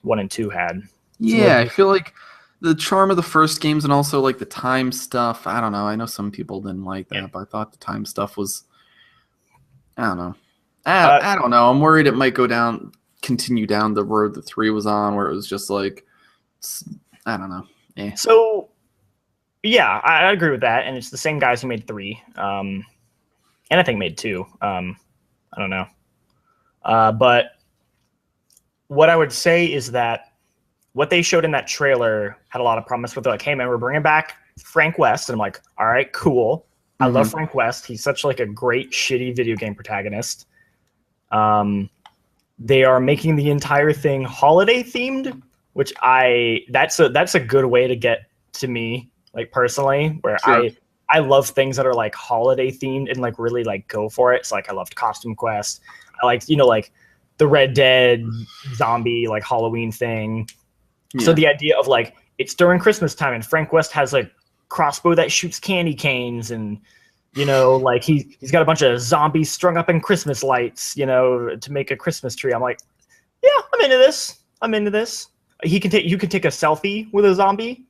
1 and 2 had. Yeah, I feel like the charm of the first games and also like the time stuff. I don't know. I know some people didn't like that, but I thought the time stuff was. I don't know. I don't know. I'm worried it might continue down the road that 3 was on, where it was just like, I don't know. So. Yeah, I agree with that, and it's the same guys who made 3, and I think made 2. I don't know, but what I would say is that what they showed in that trailer had a lot of promise. With like, hey man, we're bringing back Frank West, and I'm like, all right, cool. I love Frank West. He's such like a great shitty video game protagonist. They are making the entire thing holiday themed, which that's a good way to get to me. Like personally, where sure. I love things that are like holiday themed and like really like go for it. So like I loved Costume Quest. I liked, like the Red Dead zombie like Halloween thing. Yeah. So the idea of like it's during Christmas time and Frank West has like crossbow that shoots candy canes, and like he's got a bunch of zombies strung up in Christmas lights, to make a Christmas tree. I'm like, yeah, I'm into this. You can take a selfie with a zombie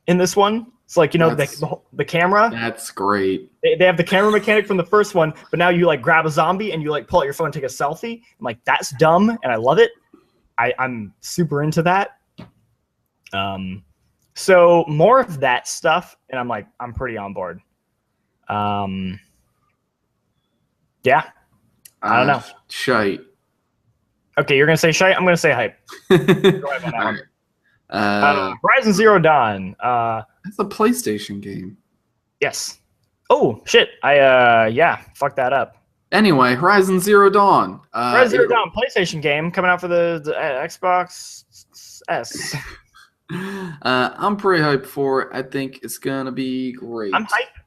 in this one. It's like, the camera. That's great. They have the camera mechanic from the first one, but now you like grab a zombie and you like pull out your phone and take a selfie. I'm like, that's dumb, and I love it. I'm super into that. So more of that stuff, and I'm like, I'm pretty on board. Yeah. I don't know. Shite. Okay, you're gonna say shite. I'm gonna say hype. Go ahead on that one. Horizon Zero Dawn. That's a PlayStation game. Yes. Oh shit. Fuck that up. Anyway, Horizon Zero Dawn. Horizon Zero Dawn, PlayStation game coming out for the Xbox S. I'm pretty hyped for it. I think it's gonna be great. I'm hyped.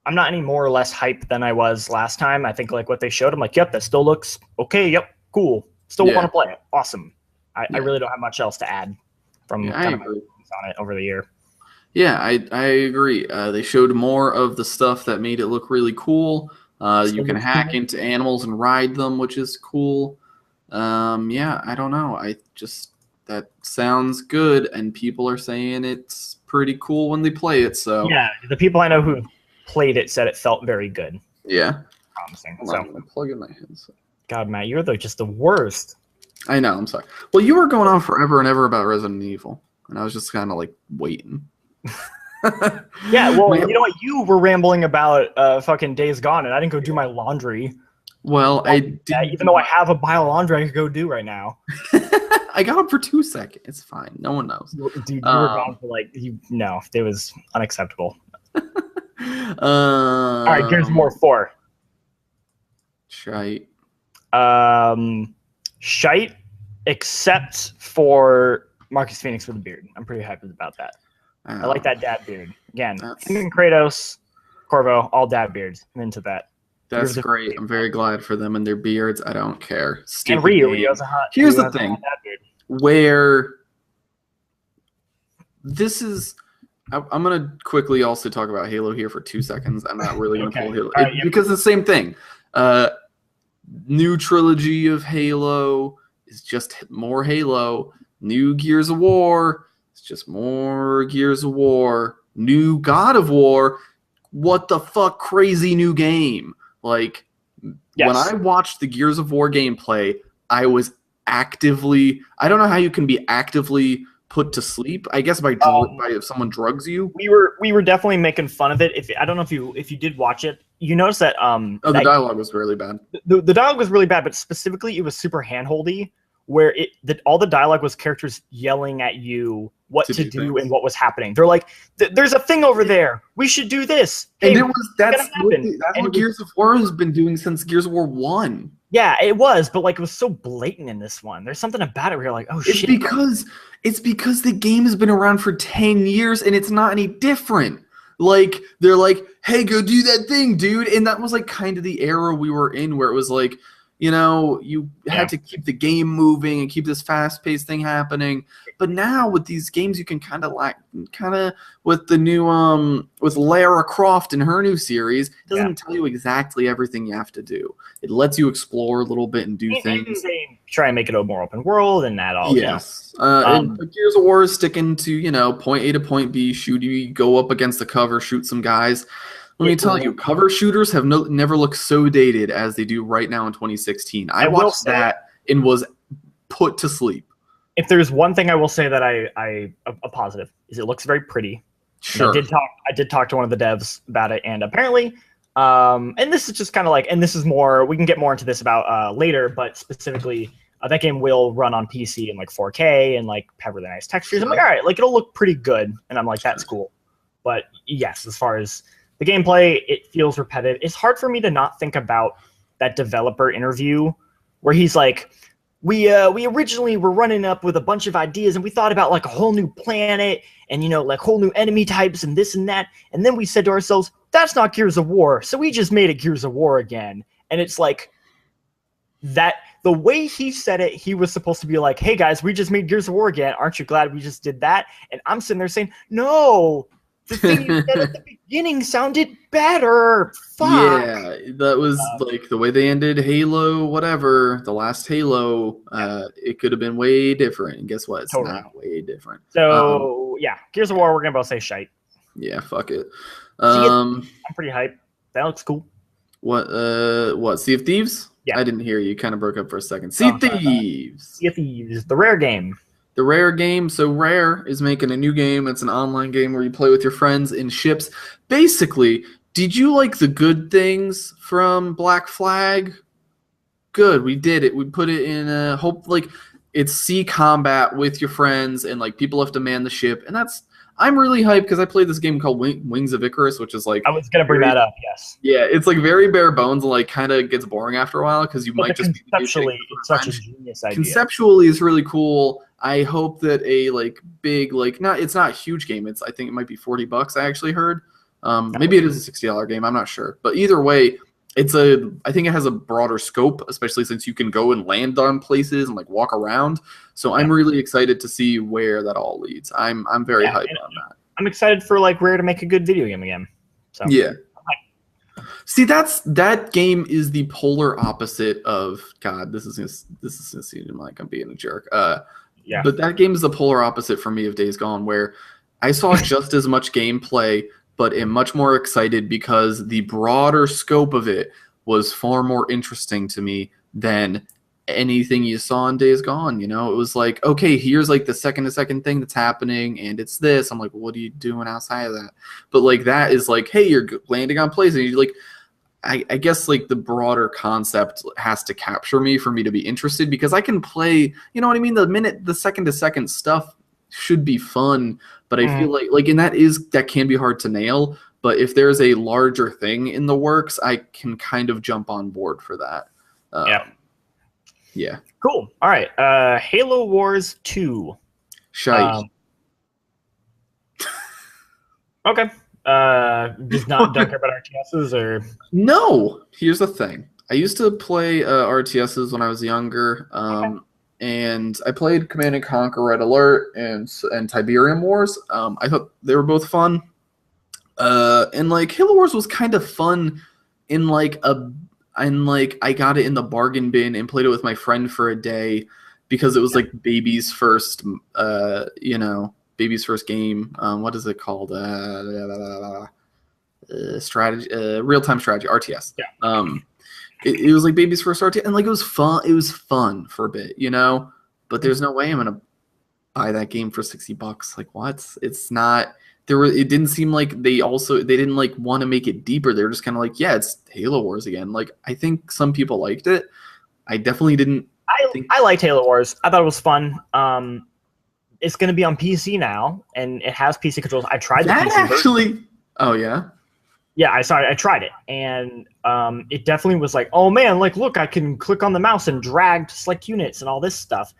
I'm not any more or less hyped than I was last time. I think like what they showed, I'm like, yep, that still looks okay. Yep, cool. Still want to play it. Awesome. I really don't have much else to add from kind of my feelings on it over the year. Yeah, I agree. They showed more of the stuff that made it look really cool. You can hack into animals and ride them, which is cool. Yeah, I don't know. That sounds good, and people are saying it's pretty cool when they play it. So yeah, the people I know who played it said it felt very good. Yeah, promising. Hold on, I'm gonna plug in my headset. God, Matt, you're just the worst. I know. I'm sorry. Well, you were going on forever and ever about Resident Evil, and I was just kind of like waiting. Yeah, well, you know what? You were rambling about fucking Days Gone, and I didn't go do my laundry. Well, I did. Even though I have a pile of laundry I could go do right now. I got up for 2 seconds. It's fine. No one knows. Dude, you were gone for like no, it was unacceptable. All right, Gears of War 4. Shite. Shite, except for Marcus Phoenix with a beard. I'm pretty happy about that. I like that dad beard. Again, and Kratos, Corvo, all dad beards. I'm into that. That's great. I'm very glad for them and their beards. I don't care. Stupid and Ryu has a hot. Here's the thing. Where this is, I'm gonna quickly also talk about Halo here for 2 seconds. I'm not really gonna pull Halo because it's the same thing. New trilogy of Halo is just more Halo. New Gears of War. It's just more Gears of War. New God of War. What the fuck? Crazy new game. Like, Yes. when I watched the Gears of War gameplay, I was actively. I don't know how you can be actively put to sleep. I guess by if someone drugs you. We were definitely making fun of it. I don't know if you did watch it, you noticed that the dialogue was really bad. The dialogue was really bad, but specifically it was super handholdy, where all the dialogue was characters yelling at you what to do and what was happening. They're like, "There's a thing over there. We should do this." Hey, and that's what Gears of War has been doing since Gears of War 1. Yeah, it was, but like it was so blatant in this one. There's something about it where you're like, "Oh shit." It's because the game has been around for 10 years and it's not any different. Like, they're like, "Hey, go do that thing, dude." And that was like kind of the era we were in, where it was like, you know, you had to keep the game moving and keep this fast-paced thing happening. But now with these games, you can kind of with the new with Lara Croft and her new series, it doesn't tell you exactly everything you have to do. It lets you explore a little bit and do things. They try and make it a more open world and that all. Yes. And Gears of War is sticking to, you know, point A to point B, you go up against the cover, shoot some guys. Let me tell you, cover shooters have never looked so dated as they do right now in 2016. I watched that and was put to sleep. If there's one thing I will say that a positive is, it looks very pretty. Sure. I did talk to one of the devs about it, and apparently, and this is just kind of like, and this is more, we can get more into this about later, but specifically, that game will run on PC in like 4K and like have really nice textures. I'm like, all right, like it'll look pretty good, and I'm like, that's cool. But yes, as far as the gameplay, it feels repetitive. It's hard for me to not think about that developer interview where he's like, we originally were running up with a bunch of ideas, and we thought about like a whole new planet and, you know, like whole new enemy types and this and that. And then we said to ourselves, that's not Gears of War. So we just made it Gears of War again. And it's like that, the way he said it, he was supposed to be like, hey guys, we just made Gears of War again. Aren't you glad we just did that? And I'm sitting there saying, no, the thing you said at the beginning sounded better. Fuck. Yeah, that was like the way they ended Halo, whatever, the last Halo. It could have been way different. And guess what? It's not way different. So, Gears of War, we're going to both say shite. Yeah, fuck it. I'm pretty hyped. That looks cool. What, Sea of Thieves? Yeah. I didn't hear you. Kind of broke up for a second. Sea of Thieves. Sea of Thieves, the Rare game. The Rare game. So Rare is making a new game. It's an online game where you play with your friends in ships. Basically, did you like the good things from Black Flag? Good, we did it. We put it in it's sea combat with your friends, and like people have to man the ship, and I'm really hyped because I played this game called Wings of Icarus, which is like, I was gonna bring that up. Yes. Yeah, it's like very bare bones and like kind of gets boring after a while because you might just conceptually it's such a genius idea. Conceptually, it's really cool. I hope that a like big it's not a huge game. I think it might be $40. I actually heard. Maybe it is a $60 game. I'm not sure, but either way, I think it has a broader scope, especially since you can go and land on places and like walk around. So I'm really excited to see where that all leads. I'm very hyped on that. I'm excited for like Rare to make a good video game again. So yeah. See, that game is the polar opposite of God. This is gonna seem like I'm being a jerk. Yeah. But that game is the polar opposite for me of Days Gone, where I saw just as much gameplay, but am much more excited because the broader scope of it was far more interesting to me than anything you saw in Days Gone. You know, it was like, okay, here's like the second thing that's happening, and it's this. I'm like, what are you doing outside of that? But like that is like, hey, you're landing on places, and you're like, I guess like the broader concept has to capture me for me to be interested, because I can play, you know what I mean? The second to second stuff should be fun, but I feel like, and that can be hard to nail, but if there's a larger thing in the works, I can kind of jump on board for that. Yeah. Cool. All right. Halo Wars 2. Shite. Okay. Just don't care about RTSs or? No. Here's the thing. I used to play RTSs when I was younger. And I played Command and Conquer, Red Alert, and Tiberium Wars. I thought they were both fun. And like Halo Wars was kind of fun I got it in the bargain bin and played it with my friend for a day. because it was like baby's first, baby's first game. What is it called? Strategy, real-time strategy, RTS. Yeah. It was like baby's first RTS, and like it was fun. It was fun for a bit, But there's no way I'm gonna buy that game for $60. Like what? It's not. It didn't seem like they didn't like want to make it deeper. They're just kind of like, yeah, it's Halo Wars again. Like I think some people liked it. I definitely didn't. I liked Halo Wars. I thought it was fun. It's going to be on PC now, and it has PC controls. I tried the PC version. Oh yeah. Yeah, I tried it, and it definitely was like, oh man, like look, I can click on the mouse and drag to select units and all this stuff.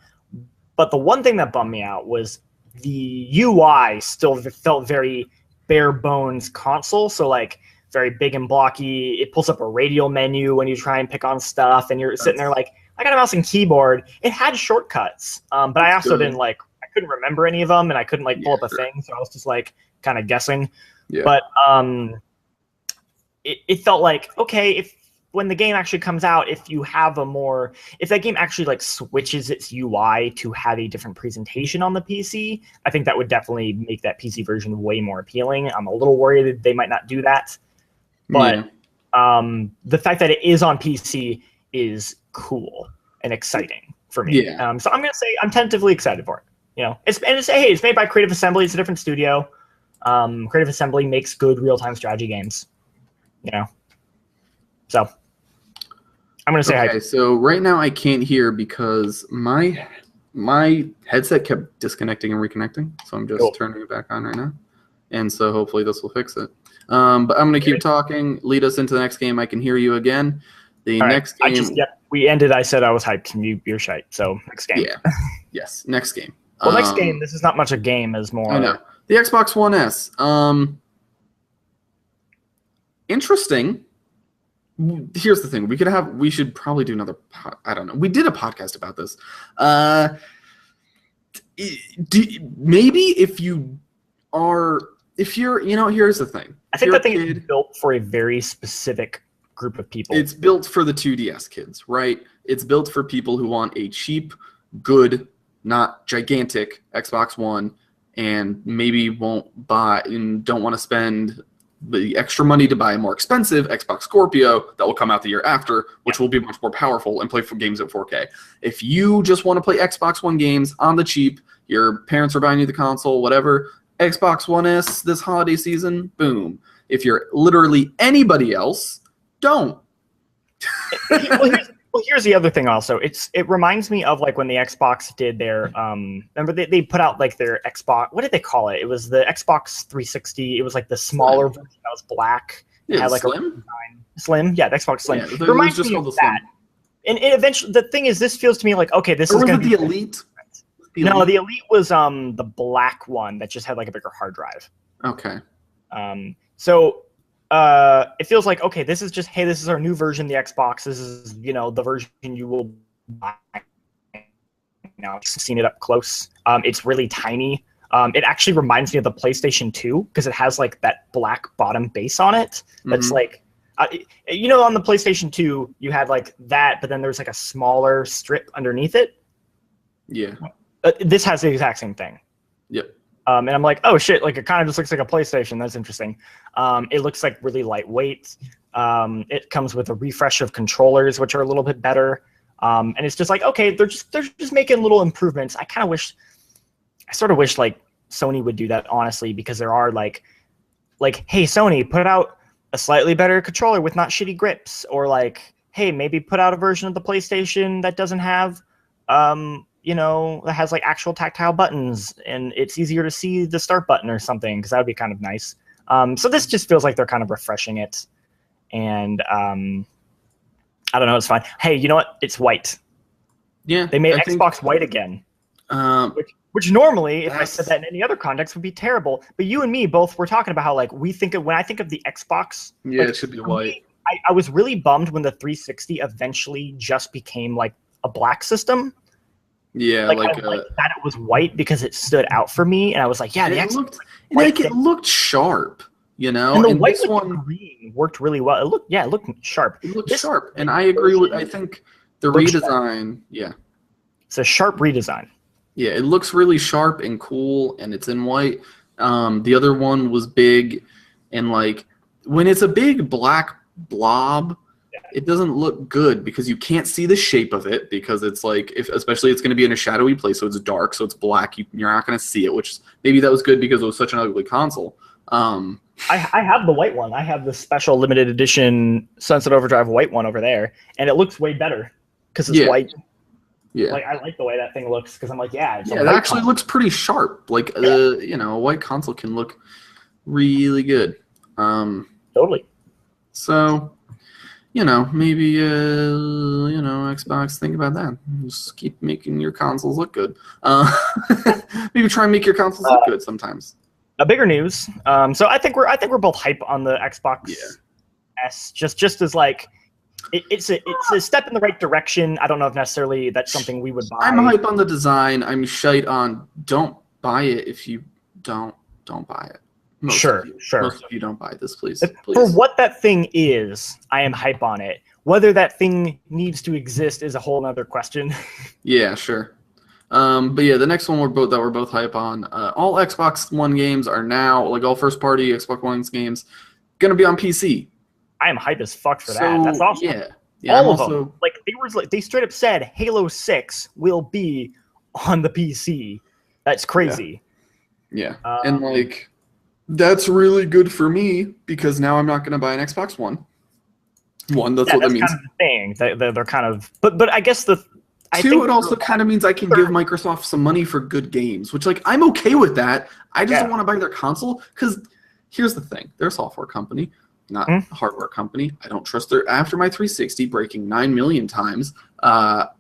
But the one thing that bummed me out was the UI still felt very bare bones console. So like very big and blocky. It pulls up a radial menu when you try and pick on stuff, and you're sitting there like, I got a mouse and keyboard. It had shortcuts, but I also didn't I couldn't remember any of them, and I couldn't pull up a thing. So I was just like kind of guessing. Yeah. But it felt like, okay, when the game actually comes out, if that game actually switches its UI to have a different presentation on the PC, I think that would definitely make that PC version way more appealing. I'm a little worried that they might not do that, but the fact that it is on PC is cool and exciting for me. Yeah. So I'm gonna say I'm tentatively excited for it. It's made by Creative Assembly. It's a different studio. Creative Assembly makes good real-time strategy games. So I'm gonna say hi. So right now I can't hear because my headset kept disconnecting and reconnecting. So I'm just turning it back on right now, and so hopefully this will fix it. But I'm gonna keep talking. Lead us into the next game. I can hear you again. The next game. We ended. I said I was hyped. You're shite. So next game. Yeah. Yes. Next game. Well, next game. This is not much a game. As more. I know. The Xbox One S. Interesting. Here's the thing. We should probably do another. I don't know. We did a podcast about this. Maybe if you're, here's the thing. I think that thing is built for a very specific group of people. It's built for the 2DS kids, right? It's built for people who want a cheap, good, not gigantic Xbox One, and maybe won't buy and don't want to spend the extra money to buy a more expensive Xbox Scorpio that will come out the year after, which will be much more powerful and play for games at 4K. If you just want to play Xbox One games on the cheap, your parents are buying you the console, whatever, Xbox One S this holiday season, boom. If you're literally anybody else, don't. Well, here's the other thing also. It reminds me of when the Xbox did their remember they put out their Xbox, what did they call it? It was the Xbox 360. It was the smaller version that was black. Yeah, had Slim? Slim? Yeah, the Xbox Slim. Yeah, it reminds me of that. And eventually the thing is, this feels to me okay, this is going to be the Elite. No, the Elite was the black one that just had a bigger hard drive. Okay. So it feels like, okay, this is just, hey, this is our new version of the Xbox. This is, the version you will buy now. I've seen it up close. It's really tiny. It actually reminds me of the PlayStation 2 because it has that black bottom base on it. That's on the PlayStation 2, you had that, but then there's a smaller strip underneath it. Yeah. This has the exact same thing. Yep. And I'm like, oh shit, it kind of just looks like a PlayStation. That's interesting. It looks really lightweight. It comes with a refresh of controllers, which are a little bit better. And it's just okay, they're just making little improvements. I sort of wish Sony would do that, honestly, because there are hey, Sony, put out a slightly better controller with not shitty grips, or hey, maybe put out a version of the PlayStation that doesn't have that has actual tactile buttons and it's easier to see the start button or something, because that would be kind of nice. So this just feels like they're kind of refreshing it. And I don't know, it's fine. Hey, you know what? It's white. Yeah. They made Xbox white again. Which normally, if I said that in any other context, would be terrible. But you and me both were talking about how when I think of the Xbox, yeah, it should be white. I was really bummed when the 360 eventually just became a black system. Yeah, I liked that it was white because it stood out for me, and I was yeah, it looked sharp, And the white with green worked really well. It looked sharp. It looked sharp, and I agree with. I think the redesign, yeah. It's a sharp redesign. Yeah, it looks really sharp and cool, and it's in white. The other one was big, and like when it's a big black blob, it doesn't look good because you can't see the shape of it because it's like, especially it's going to be in a shadowy place, so it's dark, so it's black. You're not going to see it, which maybe that was good because it was such an ugly console. I have the white one. I have the special limited edition Sunset Overdrive white one over there, and it looks way better because it's white. Yeah, like I like the way that thing looks because I'm like, it's it actually looks pretty sharp. Like a white console can look really good. Totally. So, maybe Xbox, think about that. Just keep making your consoles look good. Maybe try and make your consoles look good sometimes. A bigger news. So I think we're both hype on the Xbox S. Just as like it's a step in the right direction. I don't know if necessarily that's something we would buy. I'm hype on the design. I'm shite on don't buy it if you don't buy it. Sure. Most of you don't buy this, please. For what that thing is, I am hype on it. Whether that thing needs to exist is a whole other question. Yeah, sure. But yeah, the next one we're both hype on. All Xbox One games are now, like all first-party Xbox One games, gonna be on PC. I am hype as fuck for that. That's awesome. Yeah. All of them. Like they straight up said Halo 6 will be on the PC. That's crazy. Yeah. And like that's really good for me because now I'm not gonna buy an Xbox One. That's what that means. Kind of the thing. They're kind of, but I guess it also kind of means I can give Microsoft some money for good games, which like I'm okay with that. I just don't want to buy their console because here's the thing: they're a software company, not a hardware company. I don't trust their after my 360 breaking 9 million times.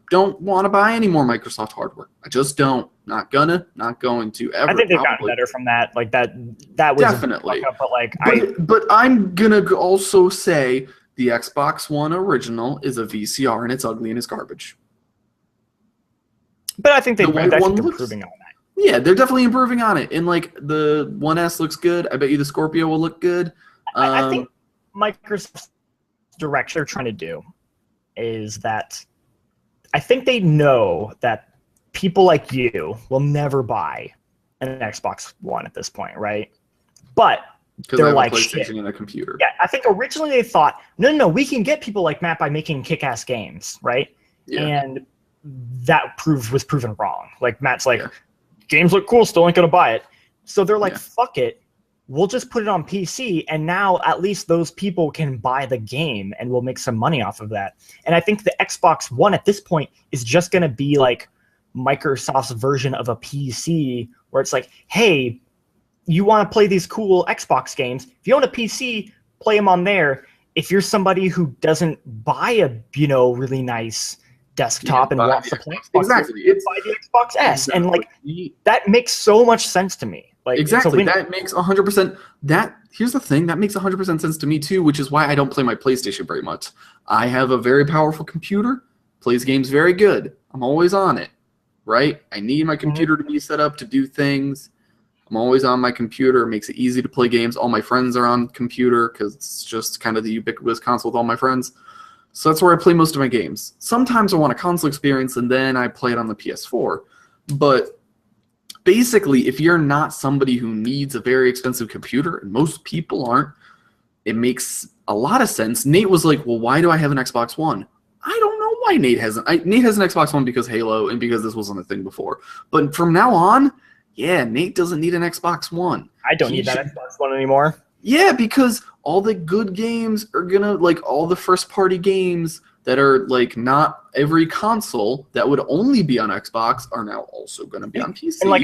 Don't want to buy any more Microsoft hardware. I just don't. Not going to ever. I think they've gotten better from that. Like that was definitely. But I'm gonna also say the Xbox One original is a VCR and it's ugly and it's garbage. But I think they're improving on that. Yeah, they're definitely improving on it. And like the 1S looks good. I bet you the Scorpio will look good. I think Microsoft's direction they're trying to do is that I think they know that people like you will never buy an Xbox One at this point, right? But they're like PlayStation and a computer. Yeah, I think originally they thought, no, we can get people like Matt by making kick-ass games, right? Yeah. And that was proven wrong. Like Matt's like, games look cool, still ain't gonna buy it. So they're like, fuck it, we'll just put it on PC, and now at least those people can buy the game, and we'll make some money off of that. And I think the Xbox One at this point is just gonna be like Microsoft's version of a PC, where it's like, hey, you want to play these cool Xbox games? If you own a PC, play them on there. If you're somebody who doesn't buy a really nice desktop and wants to play Xbox, buy the Xbox S, and like that makes so much sense to me. Like exactly, that makes 100%. Here's the thing, that makes 100% sense to me too, which is why I don't play my PlayStation very much. I have a very powerful computer, plays games very good. I'm always on it, right? I need my computer to be set up to do things. I'm always on my computer. It makes it easy to play games. All my friends are on computer because it's just kind of the ubiquitous console with all my friends. So that's where I play most of my games. Sometimes I want a console experience, and then I play it on the PS4. But basically, if you're not somebody who needs a very expensive computer, and most people aren't, it makes a lot of sense. Nate was like, well, why do I have an Xbox One? I don't know why Nate hasn't. Nate has an Xbox One because Halo and because this wasn't a thing before. But from now on, yeah, Nate doesn't need an Xbox One. I don't need that Xbox One anymore. Yeah, because all the good games are gonna, like, all the first-party games that are, like, not every console that would only be on Xbox are now also gonna be on PC. And, like,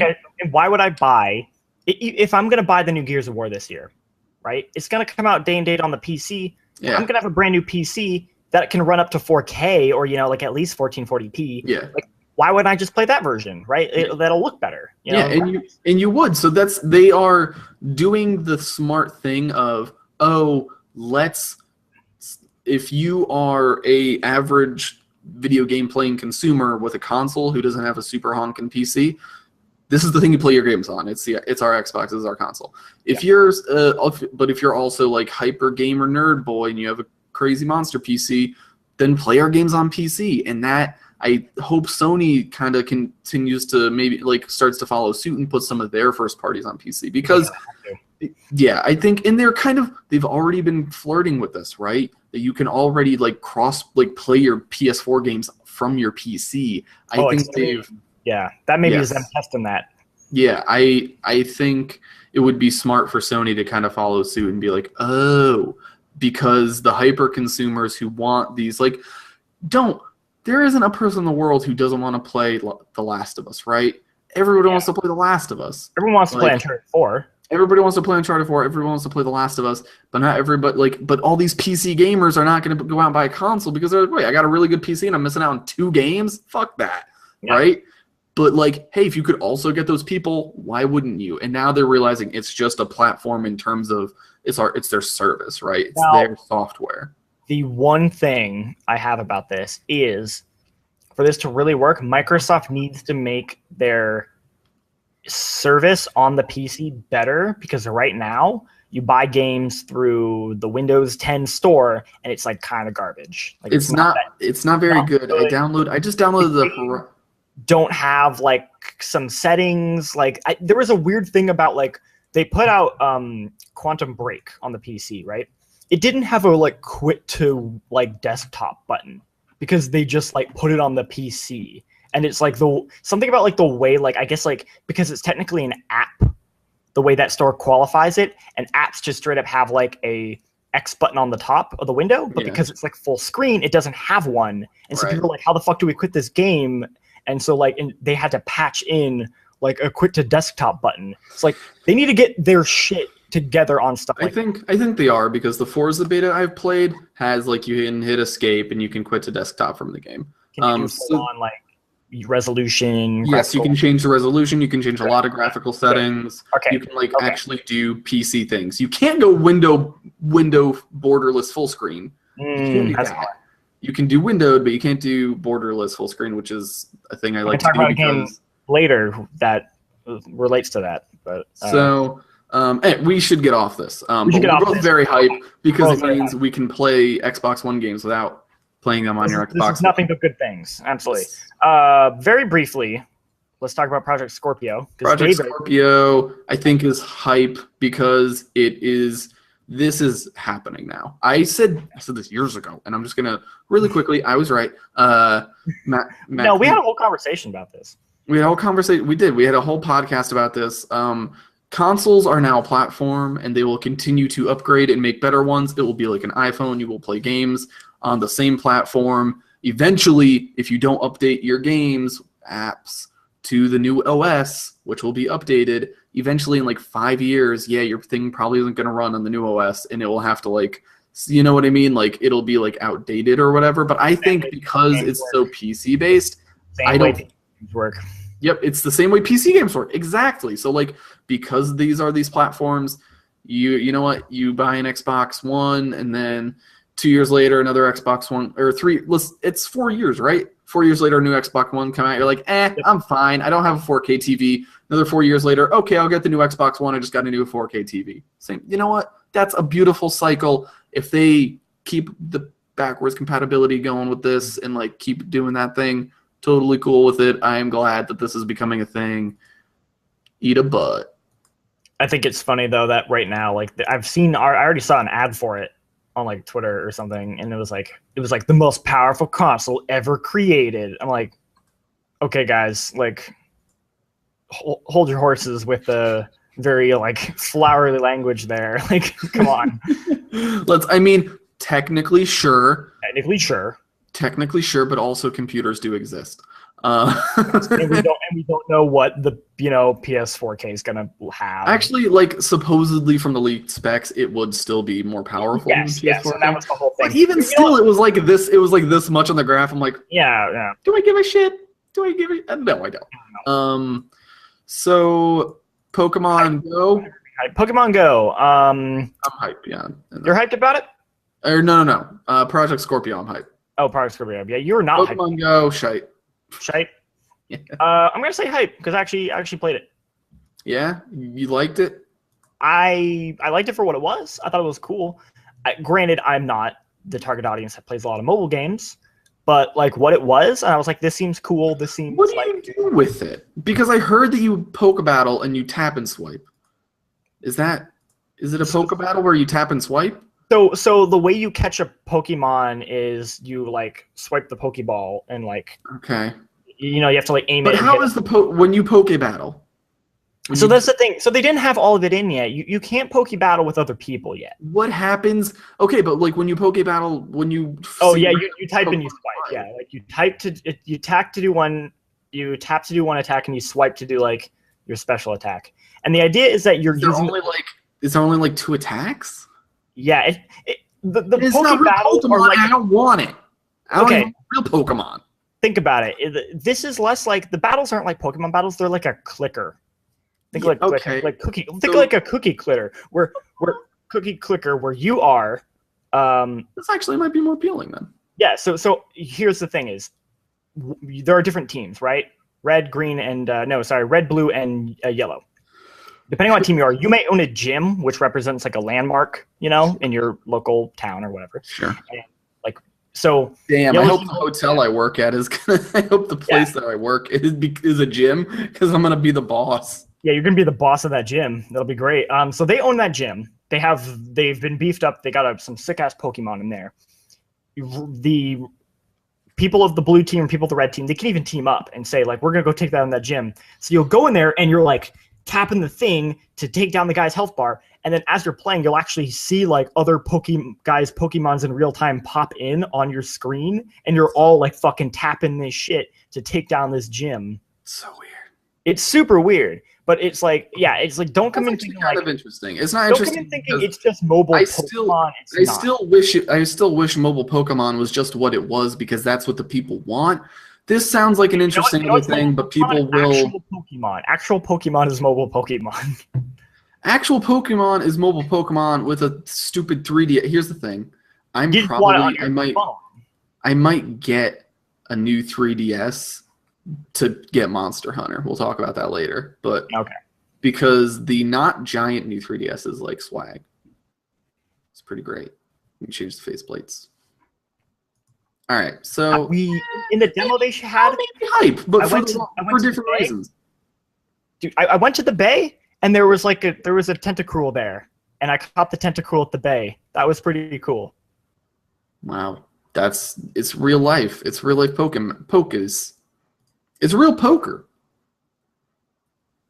why would I buy, if I'm gonna buy the new Gears of War this year, right? It's gonna come out day and date on the PC. Yeah. I'm gonna have a brand new PC that can run up to 4K or, like, at least 1440p. Yeah. Like, why wouldn't I just play that version, right? That'll look better. And you would. So they are doing the smart thing of, if you are a average video game playing consumer with a console who doesn't have a super honking PC, this is the thing you play your games on. It's our Xbox, this is our console. If you're also like hyper gamer nerd boy and you have a crazy monster PC, then play our games on PC. And that, I hope Sony kind of continues to maybe like starts to follow suit and put some of their first parties on PC because yeah, I think and they've already been flirting with this, right? That you can already like play your PS4 games from your PC. I think that maybe is them testing that. Yeah, I think it would be smart for Sony to kind of follow suit and be like, oh, because the hyper consumers who want these there isn't a person in the world who doesn't want to play The Last of Us, right? Everyone wants to play The Last of Us. Everyone wants to play Uncharted 4. Everybody wants to play Uncharted 4. Everyone wants to play The Last of Us, but not everybody. But all these PC gamers are not going to go out and buy a console because they're like, wait, I got a really good PC and I'm missing out on 2 games. Fuck that, right? But hey, if you could also get those people, why wouldn't you? And now they're realizing it's just a platform in terms of it's their service, right? It's their software. The one thing I have about this is, for this to really work, Microsoft needs to make their service on the PC better, because right now you buy games through the Windows 10 store and it's kind of garbage. It's not very good. I just downloaded the don't have some settings. There was a weird thing about they put out Quantum Break on the PC, right? It didn't have a quit to desktop button because they just put it on the PC. And it's something about the way I guess because it's technically an app, the way that store qualifies it, and apps just straight up have a X button on the top of the window, but because it's full screen, it doesn't have one. And so people are how the fuck do we quit this game? And so they had to patch in a quit to desktop button. It's they need to get their shit together on stuff. I think they are, because the Forza beta I've played has you can hit escape and you can quit to desktop from the game. Can you do on resolution? Yes, you can change the resolution. You can change a lot of graphical settings. Okay. You can actually do PC things. You can't go window borderless full screen. You can't do that. You can do windowed, but you can't do borderless full screen, which is a thing I like to do. We'll talk about a game later that relates to that. But we should get off this. We're both very hyped because it means we can play Xbox One games without playing them on your Xbox. This is nothing but good things. Absolutely. Very briefly, let's talk about Project Scorpio. Project Scorpio, I think, is hype because this is happening now. I said this years ago, and I'm just gonna really quickly. I was right. No, we had a whole conversation about this. We had a whole conversation. We did. We had a whole podcast about this. Consoles are now a platform, and they will continue to upgrade and make better ones. It will be like an iPhone. You will play games on the same platform. Eventually, if you don't update your games, apps, to the new OS, which will be updated, eventually in 5 years, your thing probably isn't going to run on the new OS, and it will have to you know what I mean? It'll be outdated or whatever. But I think because it's so PC based, I don't work. Yep, it's the same way PC games work. Exactly. So because these are these platforms, you know what? You buy an Xbox One, and then 2 years later another Xbox One, or 3. It's 4 years, right? 4 years later, a new Xbox One come out. You're I'm fine. I don't have a 4K TV. Another 4 years later, okay, I'll get the new Xbox One. I just got a new 4K TV. Same. You know what? That's a beautiful cycle. If they keep the backwards compatibility going with this and keep doing that thing, totally cool with it. I am glad that this is becoming a thing. Eat a butt. I think it's funny though that right now, I already saw an ad for it on Twitter or something, and it was the most powerful console ever created. I'm okay, guys, hold your horses with the very flowery language there. Come on. Technically sure, but also computers do exist. and we don't know what the PS4K is gonna have. Actually, supposedly from the leaked specs, it would still be more powerful than PS4K. Yes, so that was the whole thing. But even still, it was this. It was this much on the graph. I'm yeah. Do I give a shit? Do I give a? No, I don't. So Pokemon Go. Pokemon Go. I'm hyped. Yeah. You're hyped about it? Or no. Project Scorpio. I'm hyped. Oh, Project Scorpio. Yeah, you're not. Pokemon Go. Shite. Yeah. I'm gonna say hype because I actually played it. Yeah, you liked it. I liked it for what it was. I thought it was cool. Granted, I'm not the target audience that plays a lot of mobile games, but like what it was, and I was like, this seems cool. This seems What do like you do with it? Because I heard that you poke a battle and you tap and swipe. Is it a poke battle where you tap and swipe? so the way you catch a Pokemon is you like swipe the Pokeball and like Okay. you have to like aim it. But how is when you poke a battle? So that's the thing. So they didn't have all of it in yet. You can't Poke battle with other people yet. What happens? Okay, but like when you Poke battle, when you you type and you swipe. Yeah, like you tap to do one attack and you swipe to do like your special attack. And the idea is that you're using is there only like 2 attacks? Yeah, the it's Poke not real battles Pokemon. are like I don't want it. I don't even want real Pokemon. Think about it. This is less like the battles aren't like Pokemon battles. They're like a clicker. Think like cookie. Think like a cookie clicker. Where cookie clicker where you are. This actually might be more appealing then. Yeah. So here's the thing: is there are different teams, right? Red, green, and red, blue, and yellow. Depending on what team you are, you may own a gym, which represents like a landmark, in your local town or whatever. Sure. And, so. Damn! I hope the hotel I work at is gonna. I hope the place that I work is a gym because I'm gonna be the boss. Yeah, you're gonna be the boss of that gym. That'll be great. So they own that gym. They've been beefed up. They got some sick ass Pokemon in there. The people of the blue team and people of the red team, they can even team up and say like, we're gonna go take that in that gym. So you'll go in there and you're like tapping the thing to take down the guy's health bar, and then as you're playing, you'll actually see like other Pokemons in real time pop in on your screen, and you're all like fucking tapping this shit to take down this gym. So weird. It's super weird. But it's like, don't come in thinking kind of interesting. It's not interesting. Don't come in thinking it's just mobile Pokemon. I still wish mobile Pokemon was just what it was because that's what the people want. This sounds like an interesting little thing, but people will. Actual Pokemon is mobile Pokemon. Actual Pokemon is mobile Pokemon with a stupid 3D. Here's the thing. I might get a new 3DS to get Monster Hunter. We'll talk about that later. But okay. Because the not giant new 3DS is like swag. It's pretty great. You can change the faceplates. All right, so in the demo they had maybe hype, but for different reasons. Dude, I went to the bay and there was a Tentacruel there, and I caught the Tentacruel at the bay. That was pretty cool. Wow, it's real life. It's real life Pokemon. It's real poker.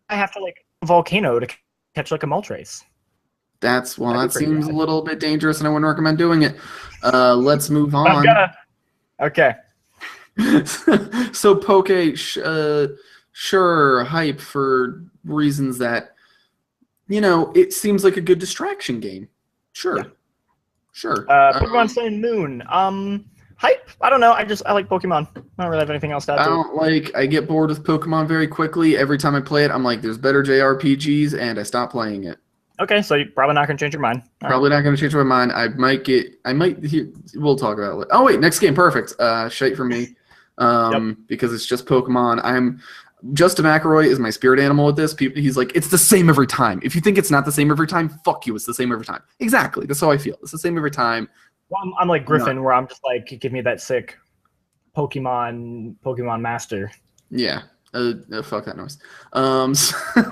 I have to like a volcano to catch like a Moltres. That seems a little bit dangerous, and I wouldn't recommend doing it. Let's move on. Okay. So Poke, sure, hype for reasons that, it seems like a good distraction game. Sure. Yeah. Sure. Pokemon Sun and Moon. Hype? I don't know. I like Pokemon. I don't really have anything else to add to I get bored with Pokemon very quickly. Every time I play it, I'm like, there's better JRPGs, and I stop playing it. Okay, so you're probably not going to change your mind. Probably not going to change my mind. We'll talk about it. Oh, wait, next game, perfect. Shite for me. Because it's just Pokemon. Justin McElroy is my spirit animal with this. He's like, it's the same every time. If you think it's not the same every time, fuck you. It's the same every time. Exactly. That's how I feel. It's the same every time. Well, I'm like Griffin, where I'm just like, give me that sick Pokemon master. Yeah. Fuck that noise. So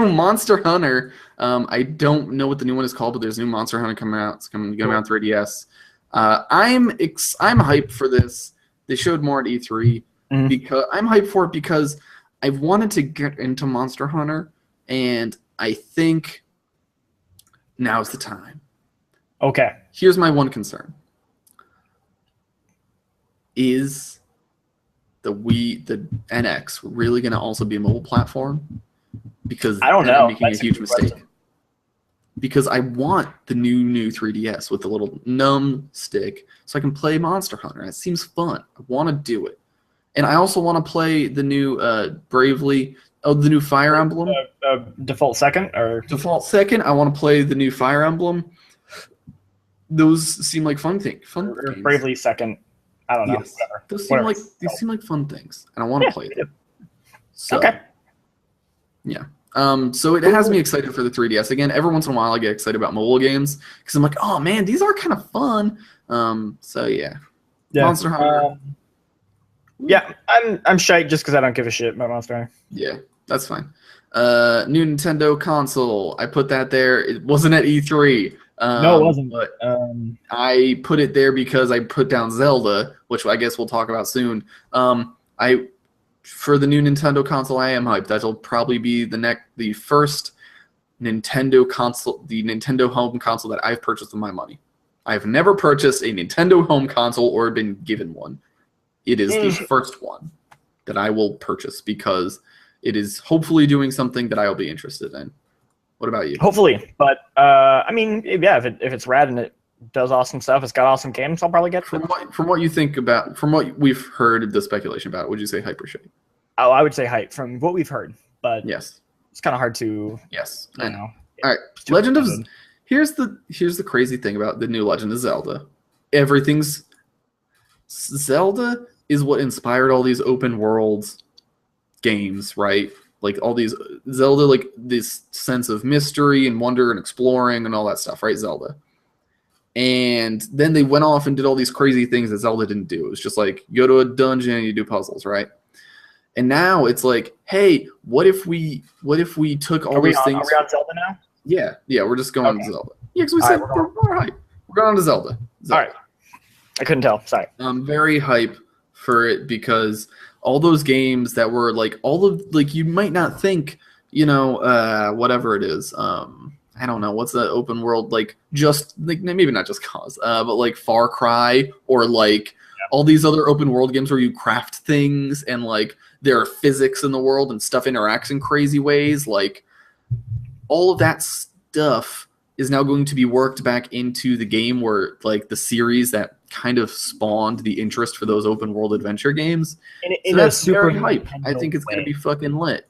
Monster Hunter. I don't know what the new one is called, but there's a new Monster Hunter coming out. It's coming out on 3DS. I'm hyped for this. They showed more at E3 because I'm hyped for it because I've wanted to get into Monster Hunter, and I think now's the time. Okay. Here's my one concern. Is the NX really going to also be a mobile platform? Because I don't know. I'm making a huge mistake. Because I want the new 3DS with the little numb stick so I can play Monster Hunter. It seems fun. I want to do it. And I also want to play the new the new Fire Emblem. Default Second? Default Second. I want to play the new Fire Emblem. Those seem like fun games. Bravely Second. I don't know. Yes. Those seem like fun things, and I want to play them. So, okay. Yeah. So it has me excited for the 3DS. Again, every once in a while I get excited about mobile games because I'm like, oh man, these are kind of fun. So yeah. Monster Hunter. Yeah, I'm shite just because I don't give a shit about Monster Hunter. Yeah, that's fine. New Nintendo console. I put that there. It wasn't at E3. No, it wasn't. But I put it there because I put down Zelda, which I guess we'll talk about soon. For the new Nintendo console, I am hyped. That'll probably be the first Nintendo console, the Nintendo home console that I've purchased with my money. I've never purchased a Nintendo home console or been given one. It is the first one that I will purchase because it is hopefully doing something that I'll be interested in. What about you? Hopefully, but I mean, yeah, if it's rad and it does awesome stuff, it's got awesome games, I'll probably get it. From what you think about, from what we've heard the speculation about, would you say hype or shit? Oh, I would say hype from what we've heard, but yes, it's kind of hard to. Yes, I know. All right, Legend of here's the crazy thing about the new Legend of Zelda. Everything's Zelda is what inspired all these open world games, right? Like all these Zelda, like this sense of mystery and wonder and exploring and all that stuff, right? Zelda. And then they went off and did all these crazy things that Zelda didn't do. It was just like you go to a dungeon and you do puzzles, right? And now it's like, hey, what if we took all these things? Are we on Zelda now? Yeah, we're just going to Zelda. Yeah, because we said we're hype. We're going on to Zelda. All right. I couldn't tell. Sorry. I'm very hype for it because all those games that were like you might not think, whatever it is. I don't know what's the open world like. Just like maybe not Just Cause, but like Far Cry or like all these other open world games where you craft things and like there are physics in the world and stuff interacts in crazy ways. Like all of that stuff is now going to be worked back into the game where like the series that kind of spawned the interest for those open world adventure games. So that's super hype. I think it's going to be fucking lit.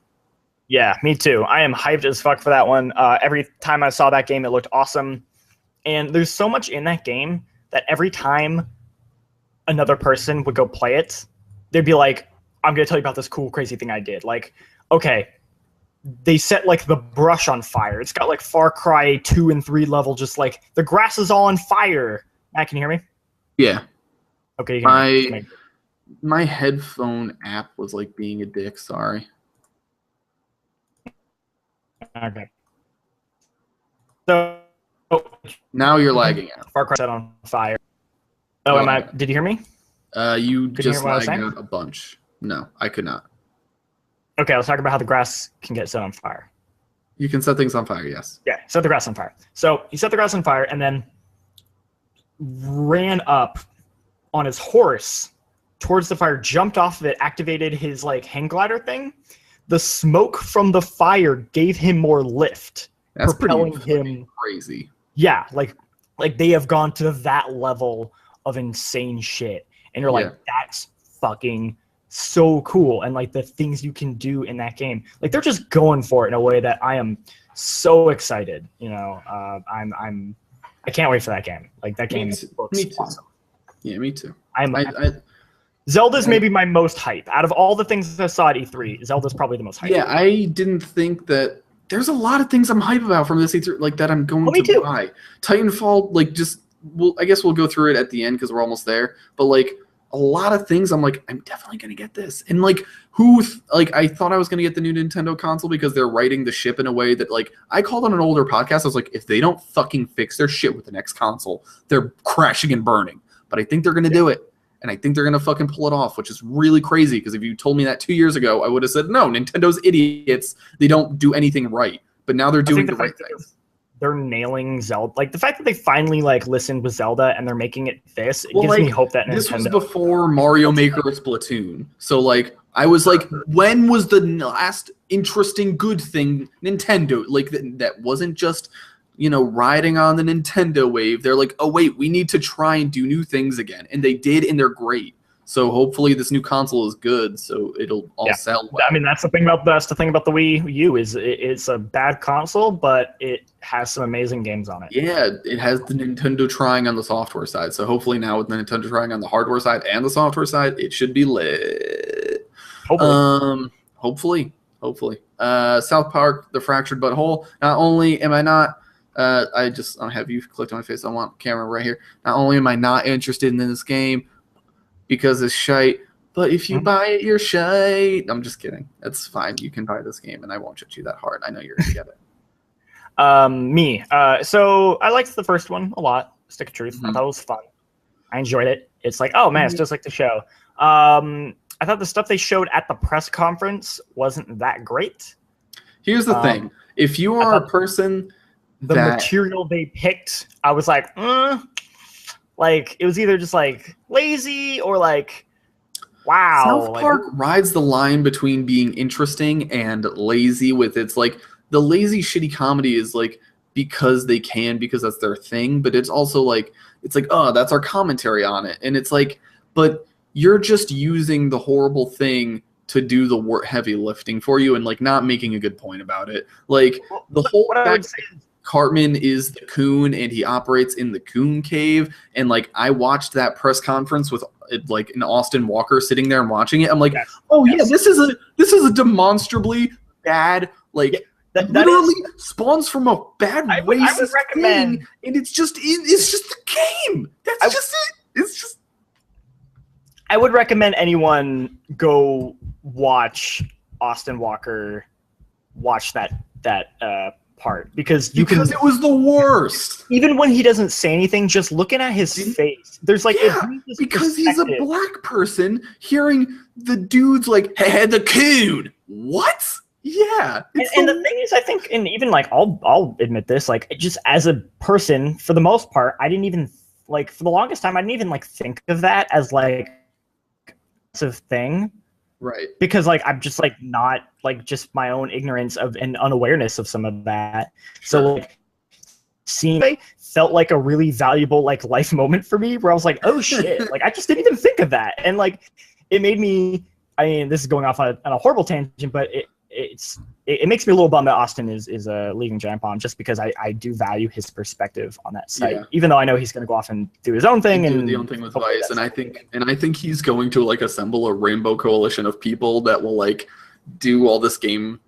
Yeah, me too. I am hyped as fuck for that one. Every time I saw that game, it looked awesome. And there's so much in that game that every time another person would go play it, they'd be like, I'm going to tell you about this cool, crazy thing I did. Like, okay, they set like the brush on fire. It's got like Far Cry 2 and 3 level, just like the grass is all on fire. Matt, can you hear me? Yeah. Okay. My headphone app was like being a dick. Sorry. Okay. So now you're lagging out. Far Cry set on fire. Oh, did you hear me? You just lagged out a bunch. No, I could not. Okay, let's talk about how the grass can get set on fire. You can set things on fire, yes. Yeah, set the grass on fire. So he set the grass on fire and then ran up on his horse towards the fire, jumped off of it, activated his like hang glider thing. The smoke from the fire gave him more lift, that's propelling him crazy. Yeah, like they have gone to that level of insane shit, and you're like, that's fucking so cool. And like the things you can do in that game, like they're just going for it in a way that I am so excited. I can't wait for that game. Like that game looks awesome. Yeah, me too. Zelda's maybe my most hype. Out of all the things I saw at E3, Zelda's probably the most hype. Yeah, I didn't think that there's a lot of things I'm hype about from this E3, like that I'm going to buy. Titanfall, like I guess we'll go through it at the end because we're almost there. But like a lot of things, I'm like, I'm definitely gonna get this. And like I thought I was gonna get the new Nintendo console because they're writing the ship in a way that like I called on an older podcast. I was like, if they don't fucking fix their shit with the next console, they're crashing and burning. But I think they're gonna do it. And I think they're going to fucking pull it off, which is really crazy because if you told me that 2 years ago, I would have said, no, Nintendo's idiots. They don't do anything right. But now they're doing the right things. They're nailing Zelda. Like the fact that they finally like listened with Zelda and they're making it this, it gives me hope that this was before Mario Maker or Splatoon. So like I was like, when was the last interesting good thing Nintendo? Like that wasn't just riding on the Nintendo wave. They're like, oh wait, we need to try and do new things again, and they did, and they're great. So hopefully this new console is good, so it'll all sell well. I mean, that's the thing about the Wii U is it's a bad console, but it has some amazing games on it. Yeah, it has the Nintendo trying on the software side. So hopefully now with the Nintendo trying on the hardware side and the software side, it should be lit. Hopefully. South Park: The Fractured But Whole. Not only am I not I don't have you clicked on my face. I want camera right here. Not only am I not interested in this game because it's shite, but if you buy it, you're shite. I'm just kidding. That's fine. You can buy this game, and I won't judge you that hard. I know you're gonna get it. Me. So I liked the first one a lot. Stick of Truth. I thought it was fun. I enjoyed it. It's like, oh man, it's just like the show. I thought the stuff they showed at the press conference wasn't that great. Here's the thing: if you are a person, the material they picked, I was like, like it was either just like lazy or like, wow. South Park rides the line between being interesting and lazy. With its like the lazy shitty comedy is like because they can, because that's their thing, but it's also like it's like, oh, that's our commentary on it, and it's like, but you're just using the horrible thing to do the heavy lifting for you and like not making a good point about it. Like the whole fact Cartman is the coon and he operates in the coon cave, and like I watched that press conference with like an Austin Walker sitting there and watching it. I'm like, yeah, this is a demonstrably bad like that literally spawns from a bad racist thing, and it's just the game. That's just it. It's just. I would recommend anyone go watch Austin Walker watch that part because it was the worst. Even when he doesn't say anything, just looking at his face, there's like because he's a black person hearing the dudes like, hey, the coon. What? Yeah. And the thing is, I think, and even like I'll admit this, like just as a person, for the most part, I didn't even like for the longest time, I didn't even like think of that as like a thing. Right. Because like I'm just like not like just my own ignorance of and unawareness of some of that. Sure. So like seeing felt like a really valuable like life moment for me where I was like, oh shit, like I just didn't even think of that. And like it made me, I mean, this is going off on a horrible tangent, but it makes me a little bummed that Austin is leaving Giant Bomb just because I do value his perspective on that site, even though I know he's going to go off and do his own thing and do the own thing with Vice. And I think he's going to like assemble a rainbow coalition of people that will like do all this game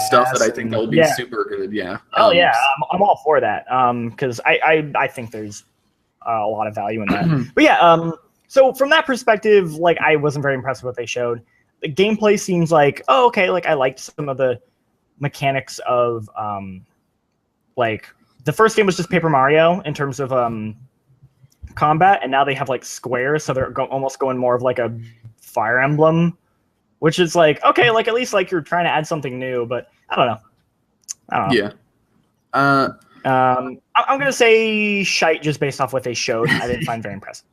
stuff that I think that will be super good. Yeah. Oh yeah, I'm all for that. Because I think there's a lot of value in that. But yeah, so from that perspective, like I wasn't very impressed with what they showed. The gameplay seems like, oh, okay, like I liked some of the mechanics of like the first game was just Paper Mario in terms of combat, and now they have like squares, so they're almost going more of like a Fire Emblem, which is like, okay, like at least like you're trying to add something new, but I don't know. Yeah. I'm gonna say shite just based off what they showed. I didn't find very impressive.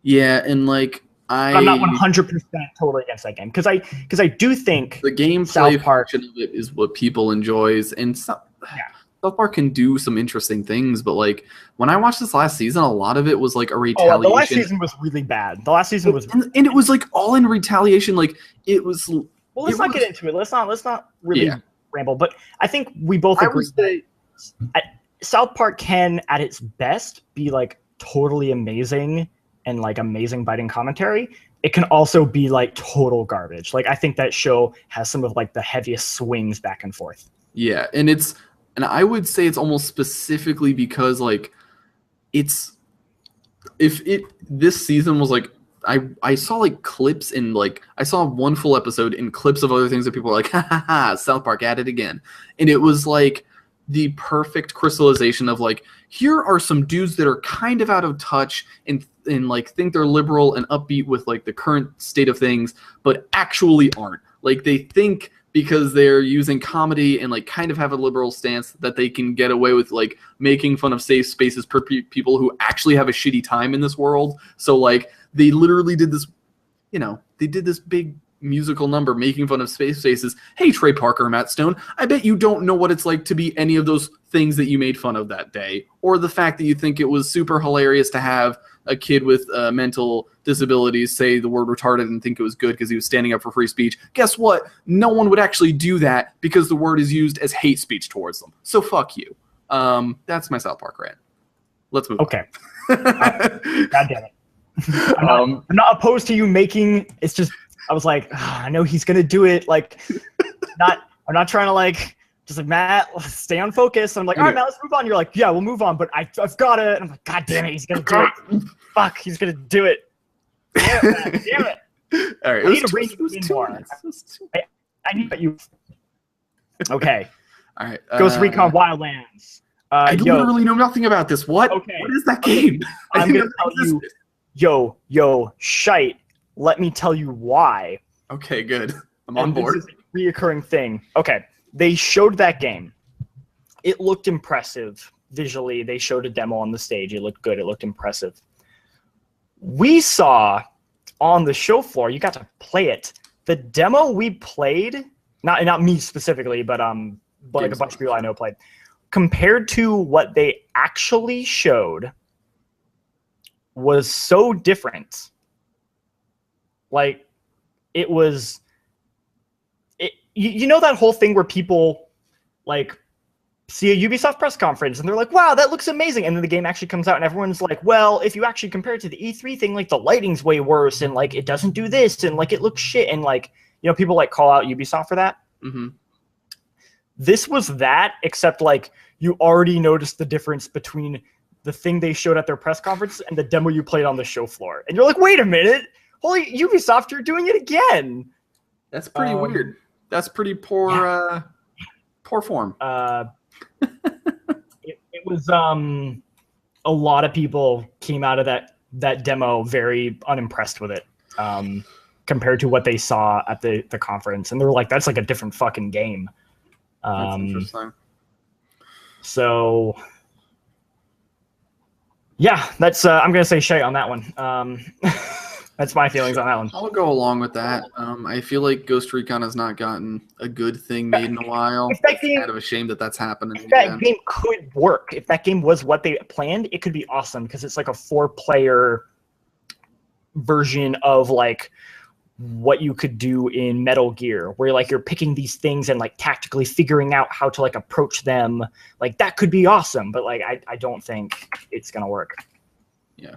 Yeah, and like I'm not 100% totally against that game because I do think the gameplay portion of it is what people enjoys, and South Park can do some interesting things. But like when I watched this last season, a lot of it was like a retaliation. The last season was really bad. The last season was, and it was like all in retaliation. Like it was. Well, let's not get into it. Let's not really ramble. But I think we both agree that South Park can, at its best, be like totally amazing. And like amazing biting commentary. It can also be like total garbage. Like I think that show has some of like the heaviest swings back and forth. Yeah, and I would say it's almost specifically because like this season was like I saw like clips and like I saw one full episode and clips of other things that people were like, ha, South Park at it again. And it was like the perfect crystallization of like, here are some dudes that are kind of out of touch and like think they're liberal and upbeat with like the current state of things, but actually aren't. Like they think because they're using comedy and like kind of have a liberal stance that they can get away with like making fun of safe spaces for people who actually have a shitty time in this world. So like they literally did this, they did this big musical number making fun of space spaces. Hey, Trey Parker, Matt Stone, I bet you don't know what it's like to be any of those things that you made fun of that day, or the fact that you think it was super hilarious to have a kid with mental disabilities say the word retarded and think it was good because he was standing up for free speech. Guess what? No one would actually do that because the word is used as hate speech towards them. So fuck you. That's my South Park rant. Let's move on. God damn it. I'm not opposed to you making, it's just, I was like, I know he's gonna do it. Like, I'm not trying to like, just like Matt, stay on focus. I'm like, all right, Matt, let's move on. You're like, yeah, we'll move on, but I've got it. And I'm like, God damn it, he's gonna do it. Fuck, he's gonna do it. Damn it, Matt, damn it. All right. I need to read It was you 2 more. minutes. It was 2 I need you. Okay. All right. Ghost Recon Wildlands. I literally know nothing about this. What? Okay. What is that game? I'm going to tell you. Yo, shite. Let me tell you why. Okay, good. I'm on board. This is a reoccurring thing. Okay. They showed that game. It looked impressive visually. They showed a demo on the stage. It looked good. It looked impressive. We saw on the show floor, you got to play it. The demo we played, not me specifically, but like a bunch of people I know played, compared to what they actually showed, was so different. Like, it was, you know that whole thing where people like see a Ubisoft press conference and they're like, wow, that looks amazing. And then the game actually comes out and everyone's like, well, if you actually compare it to the E3 thing, like the lighting's way worse and like it doesn't do this and like it looks shit. And like, you know, people like call out Ubisoft for that. Mm-hmm. This was that, except like you already noticed the difference between the thing they showed at their press conference and the demo you played on the show floor. And you're like, wait a minute, holy Ubisoft, you're doing it again. That's pretty weird. That's pretty poor, poor form. It was a lot of people came out of that demo very unimpressed with it compared to what they saw at the conference, and they were like, that's like a different fucking game. That's interesting. So yeah, that's I'm gonna say shite on that one. That's my feelings on that one. I'll go along with that. I feel like Ghost Recon has not gotten a good thing made in a while. It's kind of a shame that that's happening. If that game could work, if that game was what they planned, it could be awesome because it's like a 4-player version of like what you could do in Metal Gear, where like you're picking these things and like tactically figuring out how to like approach them. Like that could be awesome, but like I don't think it's gonna work. Yeah.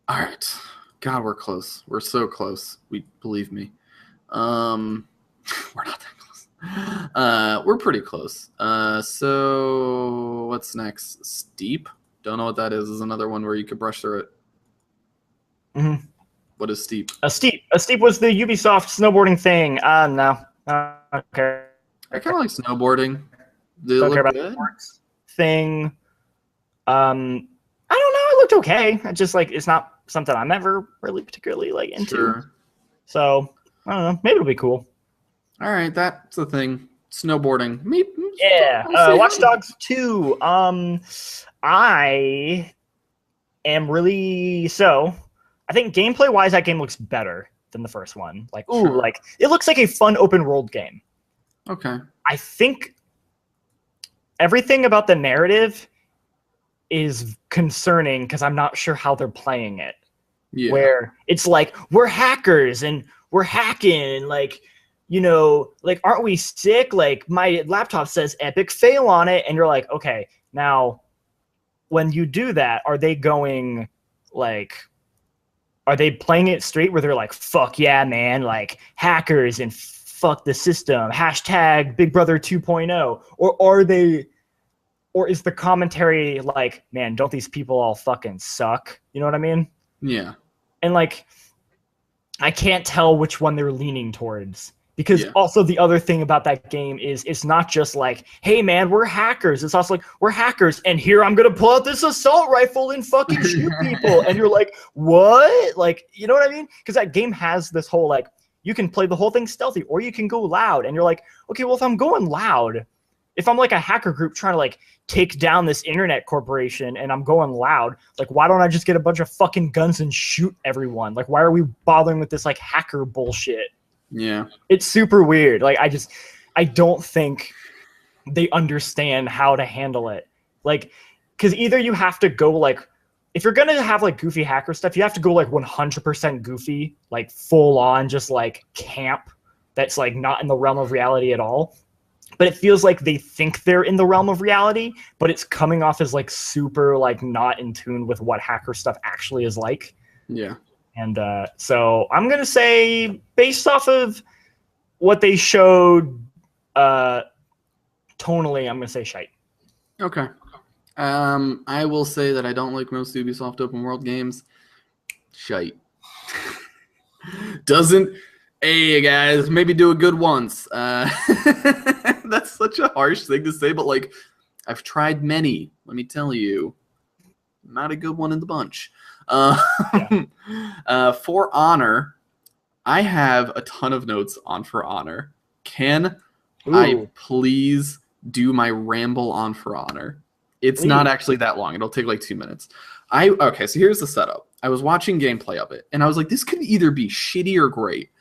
All right. God, we're close. We're so close. Believe me. We're not that close. We're pretty close. So what's next? Steep. Don't know what that is. Is another one where you could brush through it. Mm-hmm. What is Steep? A steep was the Ubisoft snowboarding thing. No. Okay. I kind of like snowboarding. Did it Don't care look about good? sports thing. I don't know. It looked okay. It's just like it's not something I'm ever really particularly like into. Sure. So I don't know. Maybe it'll be cool. All right, that's the thing. Snowboarding. Me. Yeah. Watch Dogs 2. I am really I think gameplay wise, that game looks better than the first one. Like, ooh, Sure. like it looks like a fun open world game. Okay. I think everything about the narrative is concerning because I'm not sure how they're playing it. Yeah. Where it's like, we're hackers and we're hacking, like, you know, like, aren't we sick? Like, my laptop says epic fail on it. And you're like, okay, now when you do that, are they going like, are they playing it straight where they're like, fuck yeah, man, like hackers and fuck the system, hashtag Big Brother 2.0? Or are they, or is the commentary like, man, don't these people all fucking suck? You know what I mean? Yeah. And like, I can't tell which one they're leaning towards. Because also the other thing about that game is it's not just like, hey man, we're hackers. It's also like, we're hackers and here I'm going to pull out this assault rifle and fucking shoot people. And you're like, what? Like, you know what I mean? Because that game has this whole like, you can play the whole thing stealthy or you can go loud. And you're like, okay, well, if I'm going loud, if I'm like a hacker group trying to like take down this internet corporation and I'm going loud, like, why don't I just get a bunch of fucking guns and shoot everyone? Like, why are we bothering with this like hacker bullshit? Yeah. It's super weird. Like, I don't think they understand how to handle it. Like, because either you have to go like, if you're going to have like goofy hacker stuff, you have to go like 100% goofy, like full on, just like camp that's like not in the realm of reality at all. But it feels like they think they're in the realm of reality, but it's coming off as like super like not in tune with what hacker stuff actually is like. Yeah. And so I'm going to say, based off of what they showed tonally, I'm going to say shite. Okay. I will say that I don't like most Ubisoft open world games. Shite. Doesn't. Hey guys, maybe do it good once. That's such a harsh thing to say, but like, I've tried many. Let me tell you, not a good one in the bunch. For Honor, I have a ton of notes on For Honor. Can I please do my ramble on For Honor? It's not actually that long. It'll take like 2 minutes. Okay, so here's the setup. I was watching gameplay of it, and I was like, this could either be shitty or great.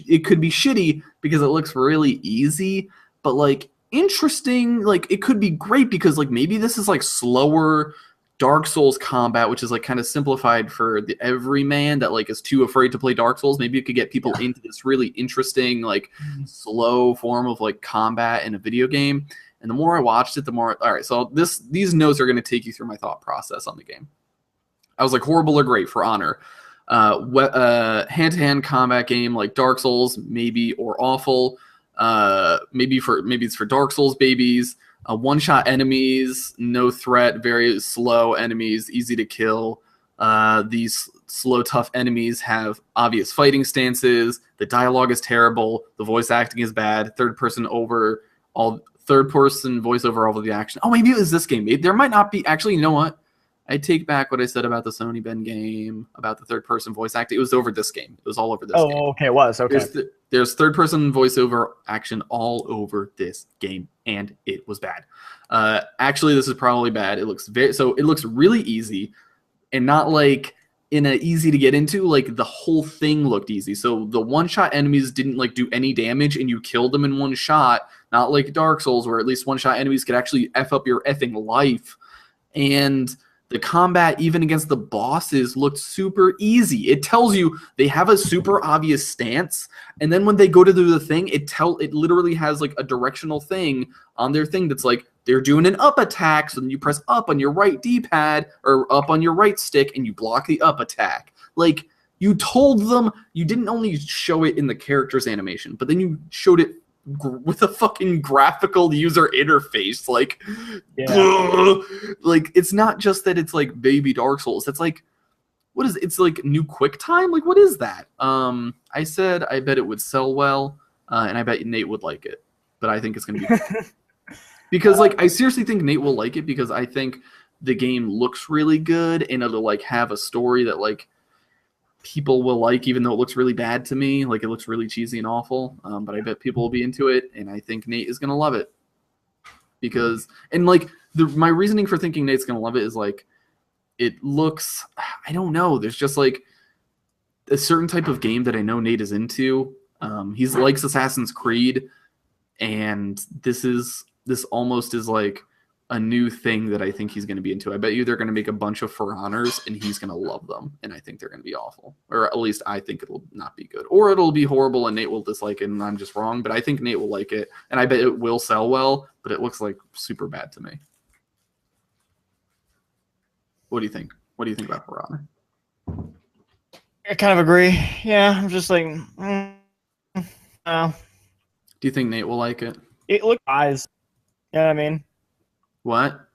It could be shitty because it looks really easy, but like interesting. Like it could be great because like maybe this is like slower Dark Souls combat, which is like kind of simplified for the everyman that like is too afraid to play Dark Souls. Maybe it could get people into this really interesting like slow form of like combat in a video game. And the more I watched it, the more. All right, so these notes are going to take you through my thought process on the game. I was like, horrible or great For Honor. Hand-to-hand combat game like Dark Souls, maybe, or awful. Maybe it's for Dark Souls babies. One-shot enemies, no threat, very slow enemies, easy to kill. These slow, tough enemies have obvious fighting stances. The dialogue is terrible. The voice acting is bad. Third-person voice over all of the action. Oh, maybe it was this game. There might not be. Actually, you know what? I take back what I said about the Sony Ben game, about the third-person voice acting. It was over this game. It was all over this game. Oh, okay, it was. Okay. There's third-person voiceover action all over this game, and it was bad. Actually, this is probably bad. It looks really easy, and not like in a easy to get into. Like the whole thing looked easy. So the one-shot enemies didn't like do any damage, and you killed them in one shot. Not like Dark Souls, where at least one-shot enemies could actually F up your effing life. And the combat, even against the bosses, looked super easy. It tells you they have a super obvious stance, and then when they go to do the thing, it literally has like a directional thing on their thing that's like they're doing an up attack, so then you press up on your right D-pad or up on your right stick, and you block the up attack. Like you told them, you didn't only show it in the character's animation, but then you showed it with a fucking graphical user interface. Like, like it's not just that it's like baby Dark Souls. It's like, what is it? It's like new QuickTime? Like, what is that? I said I bet it would sell well, and I bet Nate would like it, but I think it's gonna be because like I seriously think Nate will like it because I think the game looks really good and it'll like have a story that like people will like, even though it looks really bad to me. Like it looks really cheesy and awful, but I bet people will be into it, and I think Nate is gonna love it because, and like my reasoning for thinking Nate's gonna love it is like it looks, I don't know, there's just like a certain type of game that I know Nate is into. He likes Assassin's Creed, and this almost is like a new thing that I think he's going to be into. I bet you they're going to make a bunch of For Honors, and he's going to love them, and I think they're going to be awful. Or at least I think it'll not be good. Or it'll be horrible, and Nate will dislike it, and I'm just wrong. But I think Nate will like it, and I bet it will sell well, but it looks like super bad to me. What do you think? What do you think about For Honor? I kind of agree. Yeah, I'm just like, no. Do you think Nate will like it? It looked Rise. You know what I mean? What?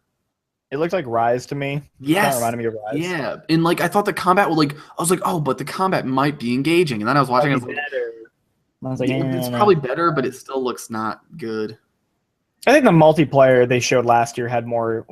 It looked like Rise to me. Yes. Kind of reminded me of Rise. Yeah. And like I thought the combat would like, I was like, oh, but the combat might be engaging. And then I was watching it. I was like, it's probably better, but it still looks not good. I think the multiplayer they showed last year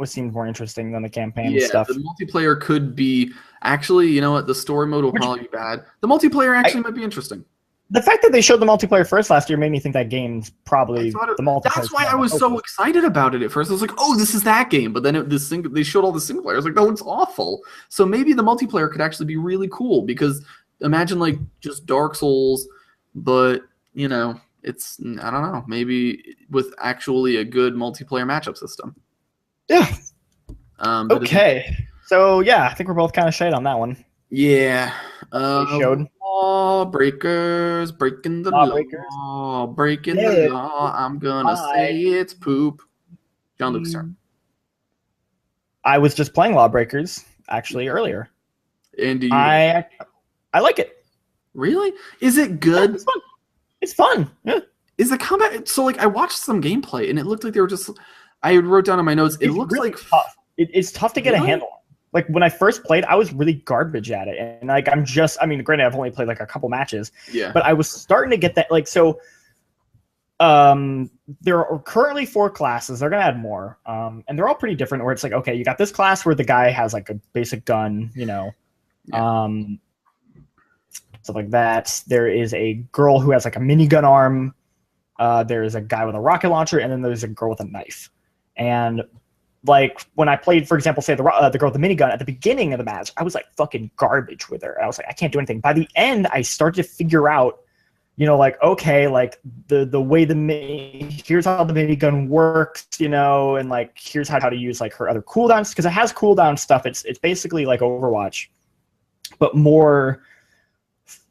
seemed more interesting than the campaign stuff. The multiplayer could be actually, you know what? The story mode will probably be bad. The multiplayer actually might be interesting. The fact that they showed the multiplayer first last year made me think that game's probably the multiplayer. That's why I was so excited about it at first. I was like, oh, this is that game. But then they showed all the single player. I was like, that looks awful. So maybe the multiplayer could actually be really cool because imagine like just Dark Souls, but, you know, it's, I don't know, maybe with actually a good multiplayer matchup system. Yeah. Okay. So, yeah, I think we're both kind of shade on that one. Yeah. Showed. Breakers, breaking the law, breaking the law. I'm gonna say it's poop. Jean-Luc's turn. I was just playing Lawbreakers actually earlier, and I like it. Really? Is it good? Yeah, it's fun. It's fun. Yeah. Is the combat so? Like I watched some gameplay, and it looked like they were just. I wrote down in my notes. It looks really like tough. It's tough to get a handle on. like when I first played, I was really garbage at it, and like I mean, granted, I've only played like a couple matches, Yeah. but I was starting to get that. Like, so there are currently 4 classes. They're gonna add more, and they're all pretty different. Where it's like, okay, you got this class where the guy has like a basic gun, you know, stuff like that. There is a girl who has like a minigun arm. There's a guy with a rocket launcher, and then there's a girl with a knife. And like when I played, for example, say the girl with the minigun at the beginning of the match, I was like fucking garbage with her. I was like, I can't do anything. By the end, I started to figure out, you know, like, okay, like the way here's how the minigun works, you know, and like here's how to use like her other cooldowns, because it has cooldown stuff. It's basically like Overwatch, but more.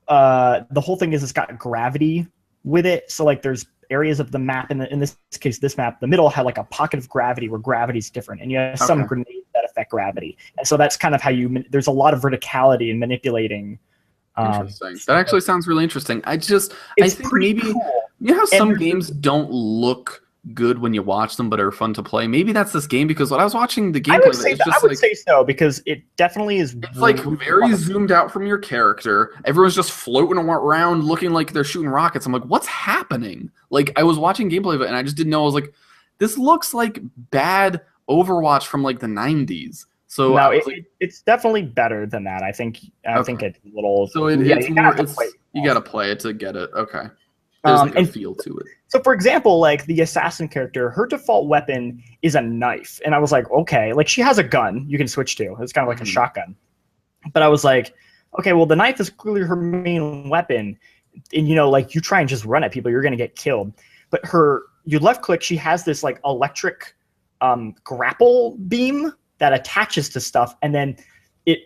The whole thing is it's got gravity with it. So like there's areas of the map, in this case, this map, the middle had like a pocket of gravity where gravity's different, and you have some grenades that affect gravity, and so that's kind of how there's a lot of verticality in manipulating. Interesting. That actually sounds really interesting. I think maybe cool. You know how some games don't look good when you watch them but are fun to play? Maybe that's this game, because when I was watching the gameplay, I would say so, because it definitely is. It's like very zoomed out from your character. Everyone's just floating around looking like they're shooting rockets. I'm like, what's happening? Like, I was watching gameplay of it and I just didn't know. I was like, this looks like bad Overwatch from like the 90s. So no, it's definitely better than that. I think it's a little. So you got to play it to get it. Okay. There's like a feel to it. So, for example, like the assassin character, her default weapon is a knife, and I was like, okay, like she has a gun you can switch to. It's kind of like a shotgun, but I was like, okay, well the knife is clearly her main weapon, and you know, like you try and just run at people, you're gonna get killed. But you left click, she has this like electric grapple beam that attaches to stuff, and then it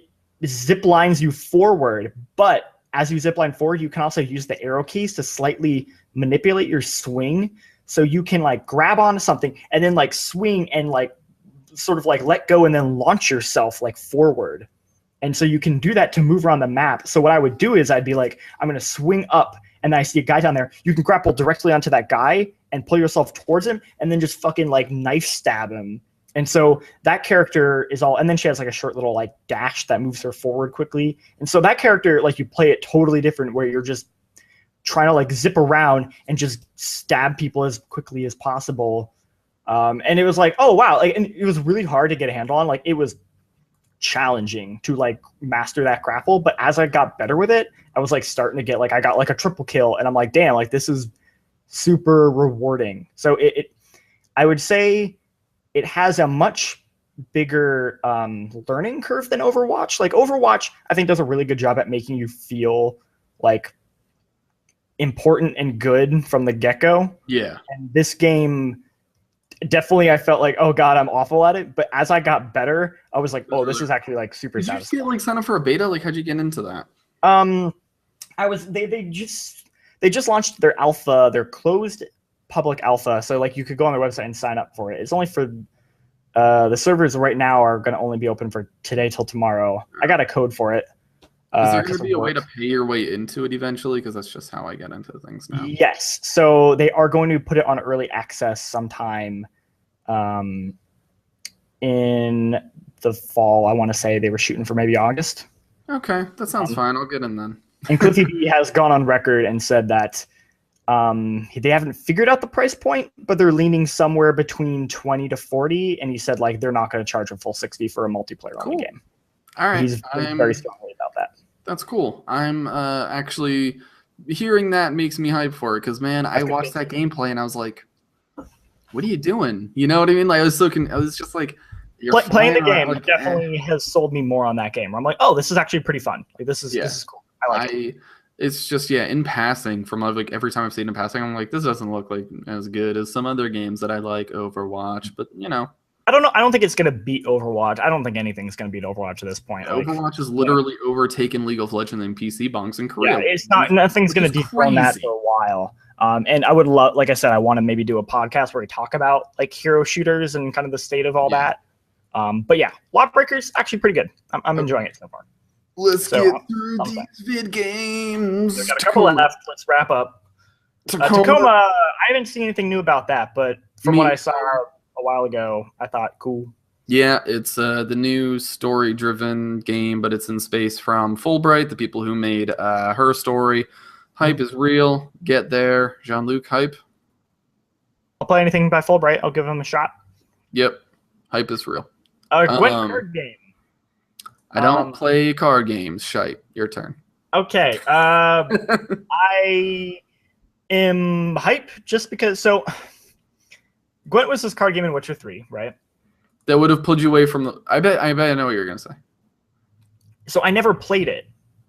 zip lines you forward, but as you zipline forward, you can also use the arrow keys to slightly manipulate your swing. So you can like grab onto something and then like swing and like sort of like let go and then launch yourself like forward. And so you can do that to move around the map. So what I would do is I'd be like, I'm going to swing up, and then I see a guy down there. You can grapple directly onto that guy and pull yourself towards him and then just fucking like knife stab him. And so that character is all, and then she has like a short little like dash that moves her forward quickly. And so that character, like you play it totally different, where you're just trying to like zip around and just stab people as quickly as possible. And it was like, oh wow, like, and it was really hard to get a handle on. Like it was challenging to like master that grapple. But as I got better with it, I was like starting to get like, I got like a triple kill, and I'm like, damn, like this is super rewarding. So I would say it has a much bigger learning curve than Overwatch. Like Overwatch, I think, does a really good job at making you feel like important and good from the get-go. Yeah. And this game, definitely I felt like, oh god, I'm awful at it. But as I got better, I was like, oh, this is actually like super satisfying. Did you like sign up for a beta? Like, how'd you get into that? They just launched their alpha, their closed public alpha, so like you could go on their website and sign up for it. It's only for the servers right now are going to only be open for today till tomorrow. I got a code for it. Is there going to be a way to pay your way into it eventually? Because that's just how I get into things now. Yes, so they are going to put it on early access sometime in the fall. I want to say they were shooting for maybe August. Okay, that sounds fine. I'll get in then. And Cliffy B has gone on record and said that they haven't figured out the price point, but they're leaning somewhere between 20 to 40. And he said like they're not going to charge a full 60 for a multiplayer only game. All right, he's very strongly about that. That's cool. I'm actually hearing that makes me hype for it, because man, I watched that gameplay and I was like, "What are you doing?" You know what I mean? Like I was just like, playing the game like, definitely has sold me more on that game. Where I'm like, oh, this is actually pretty fun. Like this is cool. I like it. It's just in passing, from like every time I've seen it in passing, I'm like, this doesn't look like as good as some other games that I like, Overwatch. But you know, I don't know. I don't think it's gonna beat Overwatch. I don't think anything's gonna beat Overwatch at this point. Overwatch has literally overtaken League of Legends and PC bunks in Korea. Yeah, it's not. Nothing's gonna dethrone that for a while. And I would love, like I said, I want to maybe do a podcast where we talk about like hero shooters and kind of the state of all that. But yeah, Lawbreaker's actually pretty good. I'm enjoying it so far. Let's get through these vid games. We've got a couple left. Let's wrap up. Tacoma, I haven't seen anything new about that, but from what I saw a while ago, I thought cool. Yeah, it's the new story-driven game, but it's in space from Fulbright, the people who made Her Story. Hype is real. Get there. Jean-Luc, hype? I'll play anything by Fulbright. I'll give him a shot. Yep. Hype is real. Gwent card game. I don't play card games. Shite. Your turn. Okay. I am hype just because. So, Gwent was this card game in Witcher 3, right? That would have pulled you away from the. I bet I know what you're gonna say. So I never played it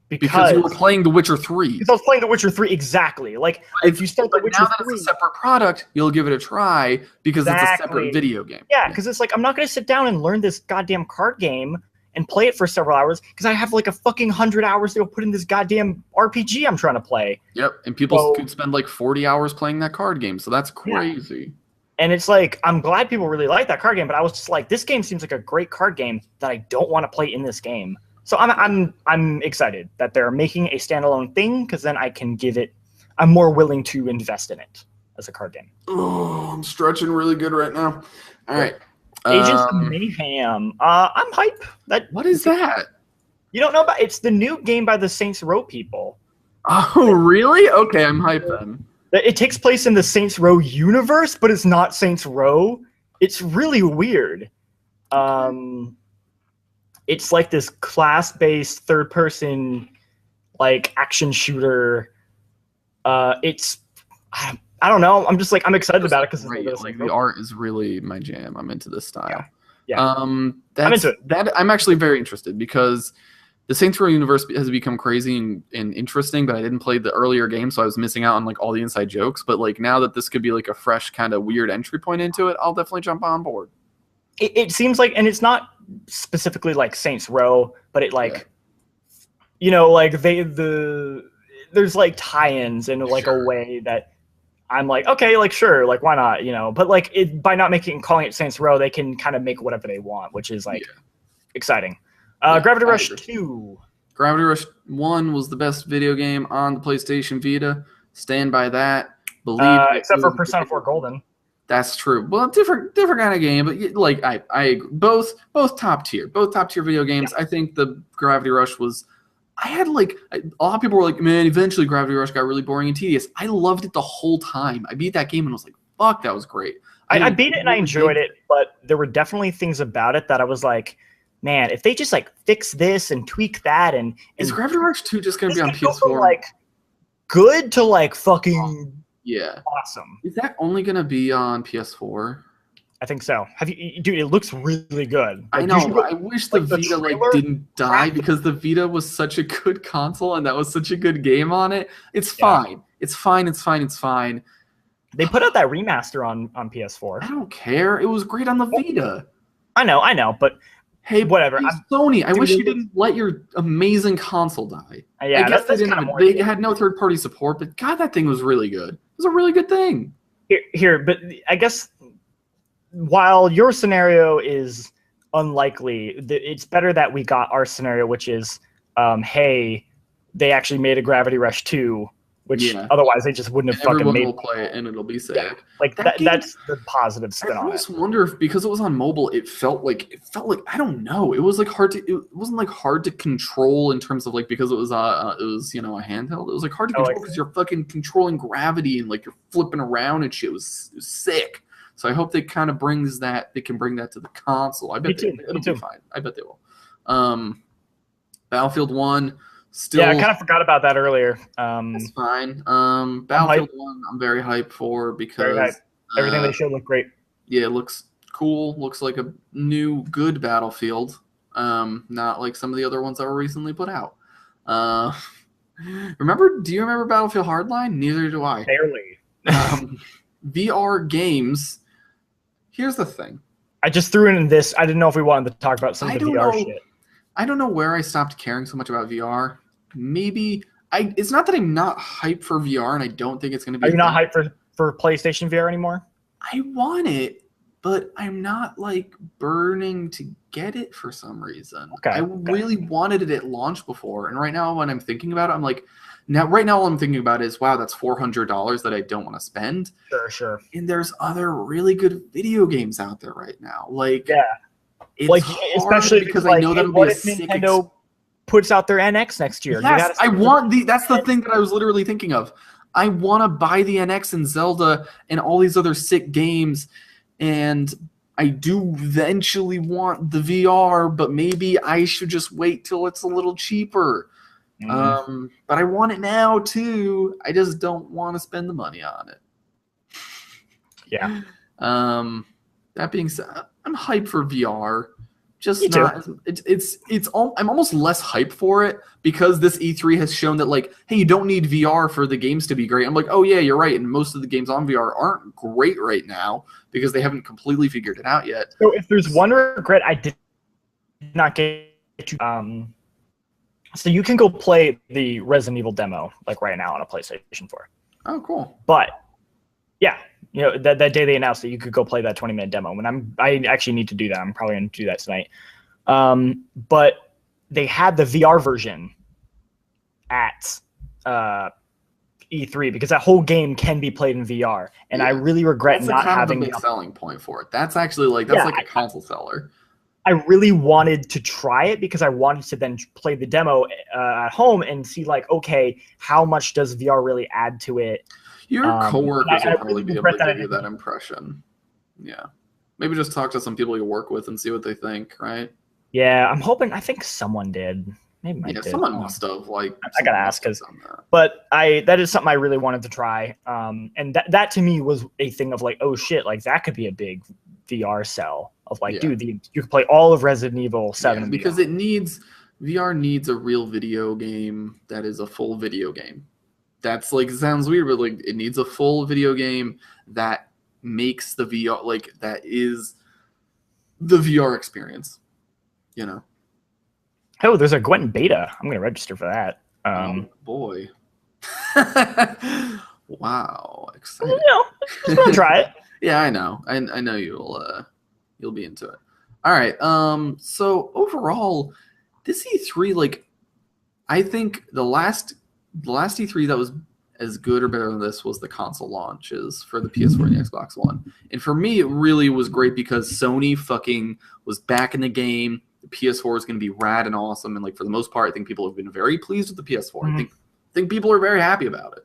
because you were playing The Witcher 3. Because I was playing The Witcher 3 exactly. Like if you start The Witcher 3, now that it's a separate product, you'll give it a try because it's a separate video game. Yeah, because it's like I'm not gonna sit down and learn this goddamn card game and play it for several hours because I have like a fucking 100 hours to go put in this goddamn RPG I'm trying to play. Yep, and people could spend like 40 hours playing that card game, so that's crazy. Yeah. And it's like, I'm glad people really like that card game, but I was just like, this game seems like a great card game that I don't want to play in this game. So I'm excited that they're making a standalone thing because then I can give it. I'm more willing to invest in it as a card game. Oh, I'm stretching really good right now. All right, Agents of Mayhem. I'm hype. What is that? You don't know about? It's the new game by the Saints Row people. Oh, really? Okay, I'm hype then. It takes place in the Saints Row universe, but it's not Saints Row. It's really weird. It's like this class-based third-person, like action shooter. It's I don't know. I'm just like I'm excited about it because like the art is really my jam. I'm into this style. Yeah. I'm into it. I'm actually very interested because the Saints Row universe has become crazy and interesting, but I didn't play the earlier game, so I was missing out on like all the inside jokes. But like now that this could be like a fresh kind of weird entry point into it, I'll definitely jump on board. It seems like, and it's not specifically like Saints Row, but it like, you know, like there's like tie-ins in like a way that I'm like, okay, like sure, like why not, you know? But like by not calling it Saints Row, they can kind of make whatever they want, which is like exciting. Gravity Rush 2. Gravity Rush 1 was the best video game on the PlayStation Vita. Stand by that. Believe except for Persona 4 Golden. That's true. Well, different kind of game, but like I both top tier. Both top tier video games. Yeah. I think the Gravity Rush was I had like a lot of people were like, "Man, eventually Gravity Rush got really boring and tedious." I loved it the whole time. I beat that game and was like, "Fuck, that was great." I beat it and I enjoyed it, but there were definitely things about it that I was like, man, if they just like fix this and tweak that and is Gravity Rush 2 just gonna be on PS4? Go from, like good to like fucking awesome. Is that only gonna be on PS4? I think so. Have you, dude? It looks really good. Like, I know. But I wish the Vita like didn't die because the Vita was such a good console and that was such a good game on it. It's fine. It's fine. It's fine. It's fine. They put out that remaster on PS4. I don't care. It was great on the Vita. I know, but hey, whatever. Sony, I wish you didn't let your amazing console die. Yeah, I guess they had no third-party support, but God, that thing was really good. It was a really good thing. Here, but I guess while your scenario is unlikely, it's better that we got our scenario, which is, hey, they actually made a Gravity Rush 2, which otherwise they just wouldn't have fucking made. Everyone will play it and it'll be sick. Yeah. Like that's the positive spin on it. I almost wonder if because it was on mobile, it felt like I don't know. It was like it wasn't like hard to control in terms of like because it was a handheld. It was like hard to control because you're fucking controlling gravity and like you're flipping around and shit. It was sick. So I hope they kind of they can bring that to the console. I bet it'll be fine. I bet they will. Battlefield 1. Still, I kind of forgot about that earlier. That's fine. Battlefield 1, I'm very hyped for because everything they showed looked great. Yeah, it looks cool. Looks like a new good Battlefield. Not like some of the other ones that were recently put out. Do you remember Battlefield Hardline? Neither do I. Barely. VR games. Here's the thing. I just threw in this. I didn't know if we wanted to talk about some of the VR shit. I don't know where I stopped caring so much about VR. Maybe it's not that I'm not hyped for VR and I don't think it's going to be. Are you not hyped for PlayStation VR anymore? I want it, but I'm not like burning to get it for some reason. I really wanted it at launch before, and right now when I'm thinking about it, I'm like, right now all I'm thinking about is, wow, that's $400 that I don't want to spend. Sure. And there's other really good video games out there right now. Like, It's like hard especially because like, I know that'll be what a if sick Nintendo puts out their NX next year? Yes, I want the. That's the thing that I was literally thinking of. I want to buy the NX and Zelda and all these other sick games, and I do eventually want the VR, but maybe I should just wait till it's a little cheaper. But I want it now too. I just don't want to spend the money on it. Yeah. That being said, I'm hyped for VR. Just Me too. not. I'm almost less hyped for it because this E3 has shown that like, hey, you don't need VR for the games to be great. I'm like, oh yeah, you're right. And most of the games on VR aren't great right now because they haven't completely figured it out yet. So if there's one regret I did not get to, so you can go play the Resident Evil demo like right now on a PlayStation 4. Oh, cool. But yeah, you know that day they announced that you could go play that 20-minute demo. And I actually need to do that. I'm probably going to do that tonight. But they had the VR version at E3 because that whole game can be played in VR, and I really regret not having a big selling point for it. That's actually like a console seller. I really wanted to try it because I wanted to then play the demo at home and see like, okay, how much does VR really add to it? Your coworkers will probably be able to give you that impression. Yeah, maybe just talk to some people you work with and see what they think. Right? Yeah, I'm hoping. I think someone did. Maybe Mike did. Someone must have. Like, I gotta ask but that is something I really wanted to try. And that to me was a thing of like, oh shit, like that could be a big VR sell of like, dude, you can play all of Resident Evil 7 because VR needs a real video game that is a full video game. That's like, it sounds weird, but like it needs a full video game that makes the VR like that is the VR experience. You know. Oh, there's a Gwent beta. I'm gonna register for that. Oh boy! Wow, exciting! You know, just gonna try it. Yeah, I know. I know you'll be into it. All right. So overall, this E3, like, I think the last E3 that was as good or better than this was the console launches for the PS4 and the Xbox One. And for me, it really was great because Sony fucking was back in the game. The PS4 is going to be rad and awesome, and like for the most part, I think people have been very pleased with the PS4. Mm-hmm. I think people are very happy about it,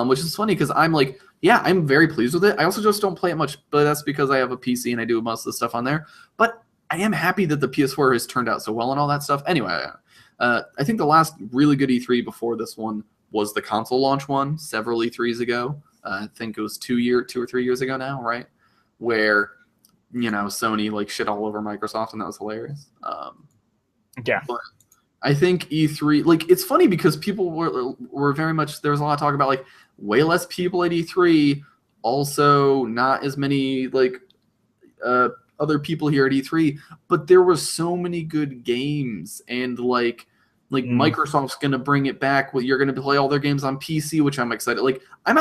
which is funny because I'm like, yeah, I'm very pleased with it. I also just don't play it much, but that's because I have a PC and I do most of the stuff on there. But I am happy that the PS4 has turned out so well and all that stuff. Anyway, I think the last really good E3 before this one was the console launch one several E3s ago. I think it was 2 or 3 years ago now, right? Where Sony like shit all over Microsoft, and that was hilarious. Yeah. But I think E3, like, it's funny because people were very much, there was a lot of talk about like way less people at E3, also not as many like other people here at E3, but there were so many good games, and like Microsoft's gonna bring it back. You're gonna play all their games on PC, which I'm excited. Like, I'm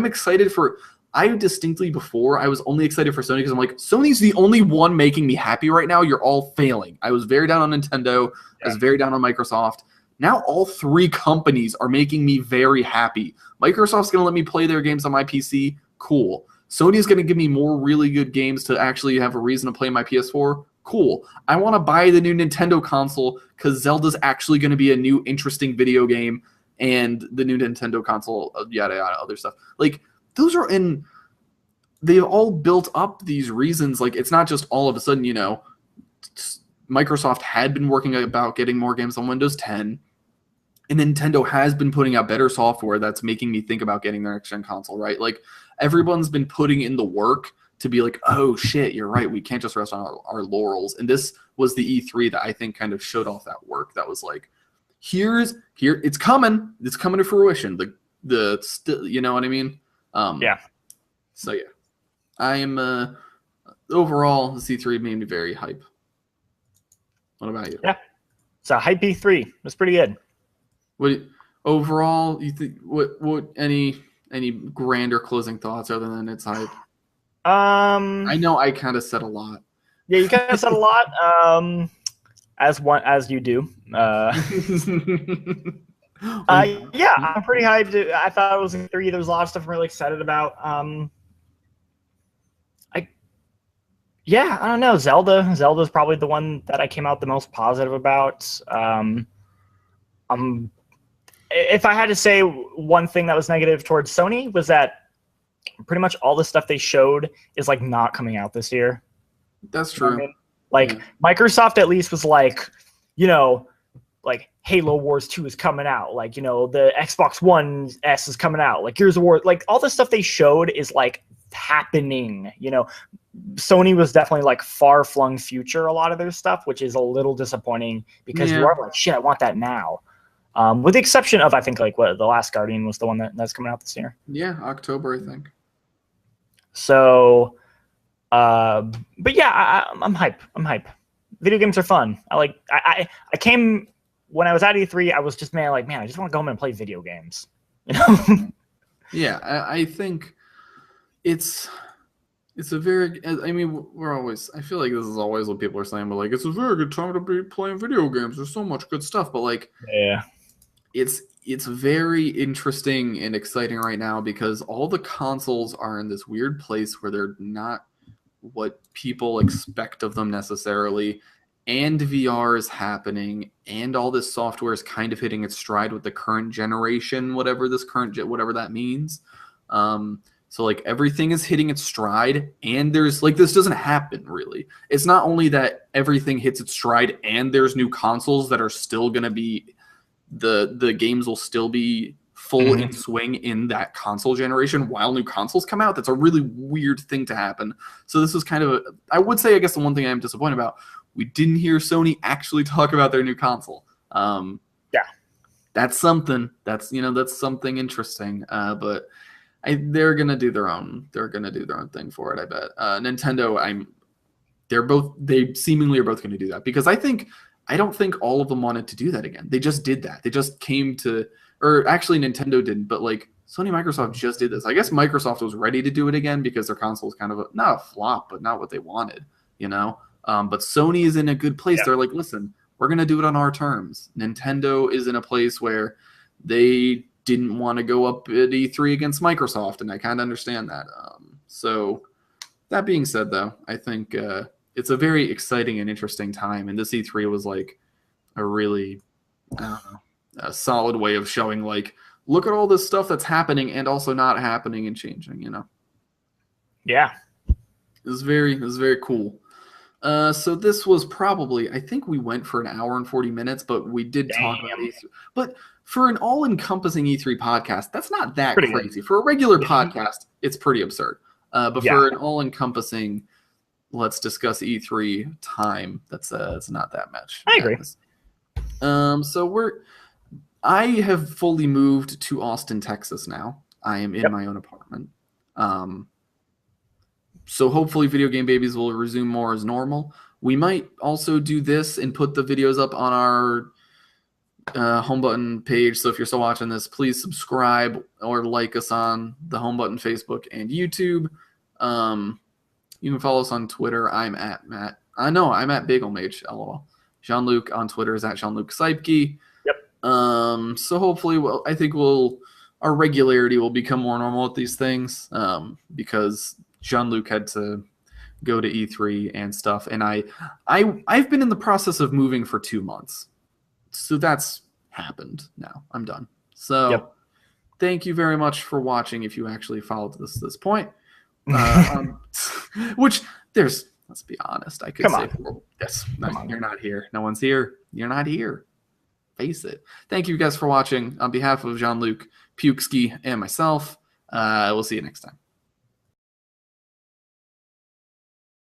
excited for. I distinctly before I was only excited for Sony because I'm like, Sony's the only one making me happy right now. You're all failing. I was very down on Nintendo. I was very down on Microsoft. Now all three companies are making me very happy. Microsoft's going to let me play their games on my PC. Cool. Sony's going to give me more really good games to actually have a reason to play my PS4. Cool. I want to buy the new Nintendo console because Zelda's actually going to be a new interesting video game, and the new Nintendo console, yada, yada, other stuff. Like, those are they've all built up these reasons. Like, it's not just all of a sudden, Microsoft had been working about getting more games on Windows 10, and Nintendo has been putting out better software that's making me think about getting their next-gen console, right? Like, everyone's been putting in the work to be like, oh, shit, you're right. We can't just rest on our laurels. And this was the E3 that I think kind of showed off that work. That was like, here, it's coming. It's coming to fruition. You know what I mean? Yeah. So yeah, I am overall the C3 made me very hype. What about you? Yeah, so hype E3 was pretty good. What overall you think? What any grander closing thoughts other than its hype? I know I kind of said a lot. Yeah, you kind of said a lot. As you do. Yeah, I'm pretty hyped. I thought it was E3. There was a lot of stuff I'm really excited about. Yeah, I don't know. Zelda's probably the one that I came out the most positive about. If I had to say one thing that was negative towards Sony was that pretty much all the stuff they showed is like not coming out this year. That's You know true. what I mean? Like Yeah. Microsoft at least was like, like Halo Wars 2 is coming out. Like, the Xbox One S is coming out. Like Gears of War, like all the stuff they showed is like happening. Sony was definitely like far flung future, a lot of their stuff, which is a little disappointing because you are like, shit, I want that now. With the exception of, I think, like The Last Guardian was the one that's coming out this year. Yeah, October, I think. So, but yeah, I'm hype. Video games are fun. I came when I was at E3. I was just I just want to go home and play video games. Yeah, I think it's a very. I mean, I feel like this is always what people are saying, but like it's a very good time to be playing video games. There's so much good stuff, but like, yeah, it's very interesting and exciting right now because all the consoles are in this weird place where they're not what people expect of them necessarily, and VR is happening, and all this software is kind of hitting its stride with the current generation, whatever that means. So like everything is hitting its stride, and there's like this doesn't happen really. It's not only that everything hits its stride and there's new consoles that are still gonna be the games will still be full in swing in that console generation while new consoles come out. That's a really weird thing to happen. So this is kind of I would say, I guess the one thing I'm disappointed about, we didn't hear Sony actually talk about their new console. Yeah, that's something. That's something interesting. But they're gonna do their own. They're gonna do their own thing for it. I bet. Nintendo. They seemingly are both gonna do that because I don't think all of them wanted to do that again. They just did that. They just came to, or actually Nintendo didn't, but like Sony, Microsoft just did this. I guess Microsoft was ready to do it again because their console is kind of not a flop, but not what they wanted, But Sony is in a good place. Yeah. They're like, listen, we're going to do it on our terms. Nintendo is in a place where they didn't want to go up at E3 against Microsoft, and I kind of understand that. So that being said, though, I think it's a very exciting and interesting time, and this E3 was like a really, a solid way of showing like, look at all this stuff that's happening and also not happening and changing, Yeah. It was very cool. So this was probably, I think we went for an hour and 40 minutes, but we did talk about E3. But for an all-encompassing E3 podcast, that's not that pretty crazy. Good. For a regular podcast, it's pretty absurd. But for an all-encompassing, let's discuss E3 time, that's not that much. I agree. So I have fully moved to Austin, Texas now. I am in my own apartment. So hopefully Video Game Babies will resume more as normal. We might also do this and put the videos up on our Home Button page. So if you're still watching this, please subscribe or like us on the Home Button Facebook and YouTube. You can follow us on Twitter. I'm at BagelMage, LOL. Jean-Luc on Twitter is at Jean-Luc Seipke. Yep. So hopefully, I think our regularity will become more normal with these things because Jean-Luc had to go to E3 and stuff, and I've been in the process of moving for 2 months, so that's happened. Now I'm done. So Thank you very much for watching. If you actually followed this point, which let's be honest, I could say yes. You're not here. No one's here. You're not here. Face it. Thank you guys for watching. On behalf of Jean-Luc, Pukeski, and myself, we'll see you next time.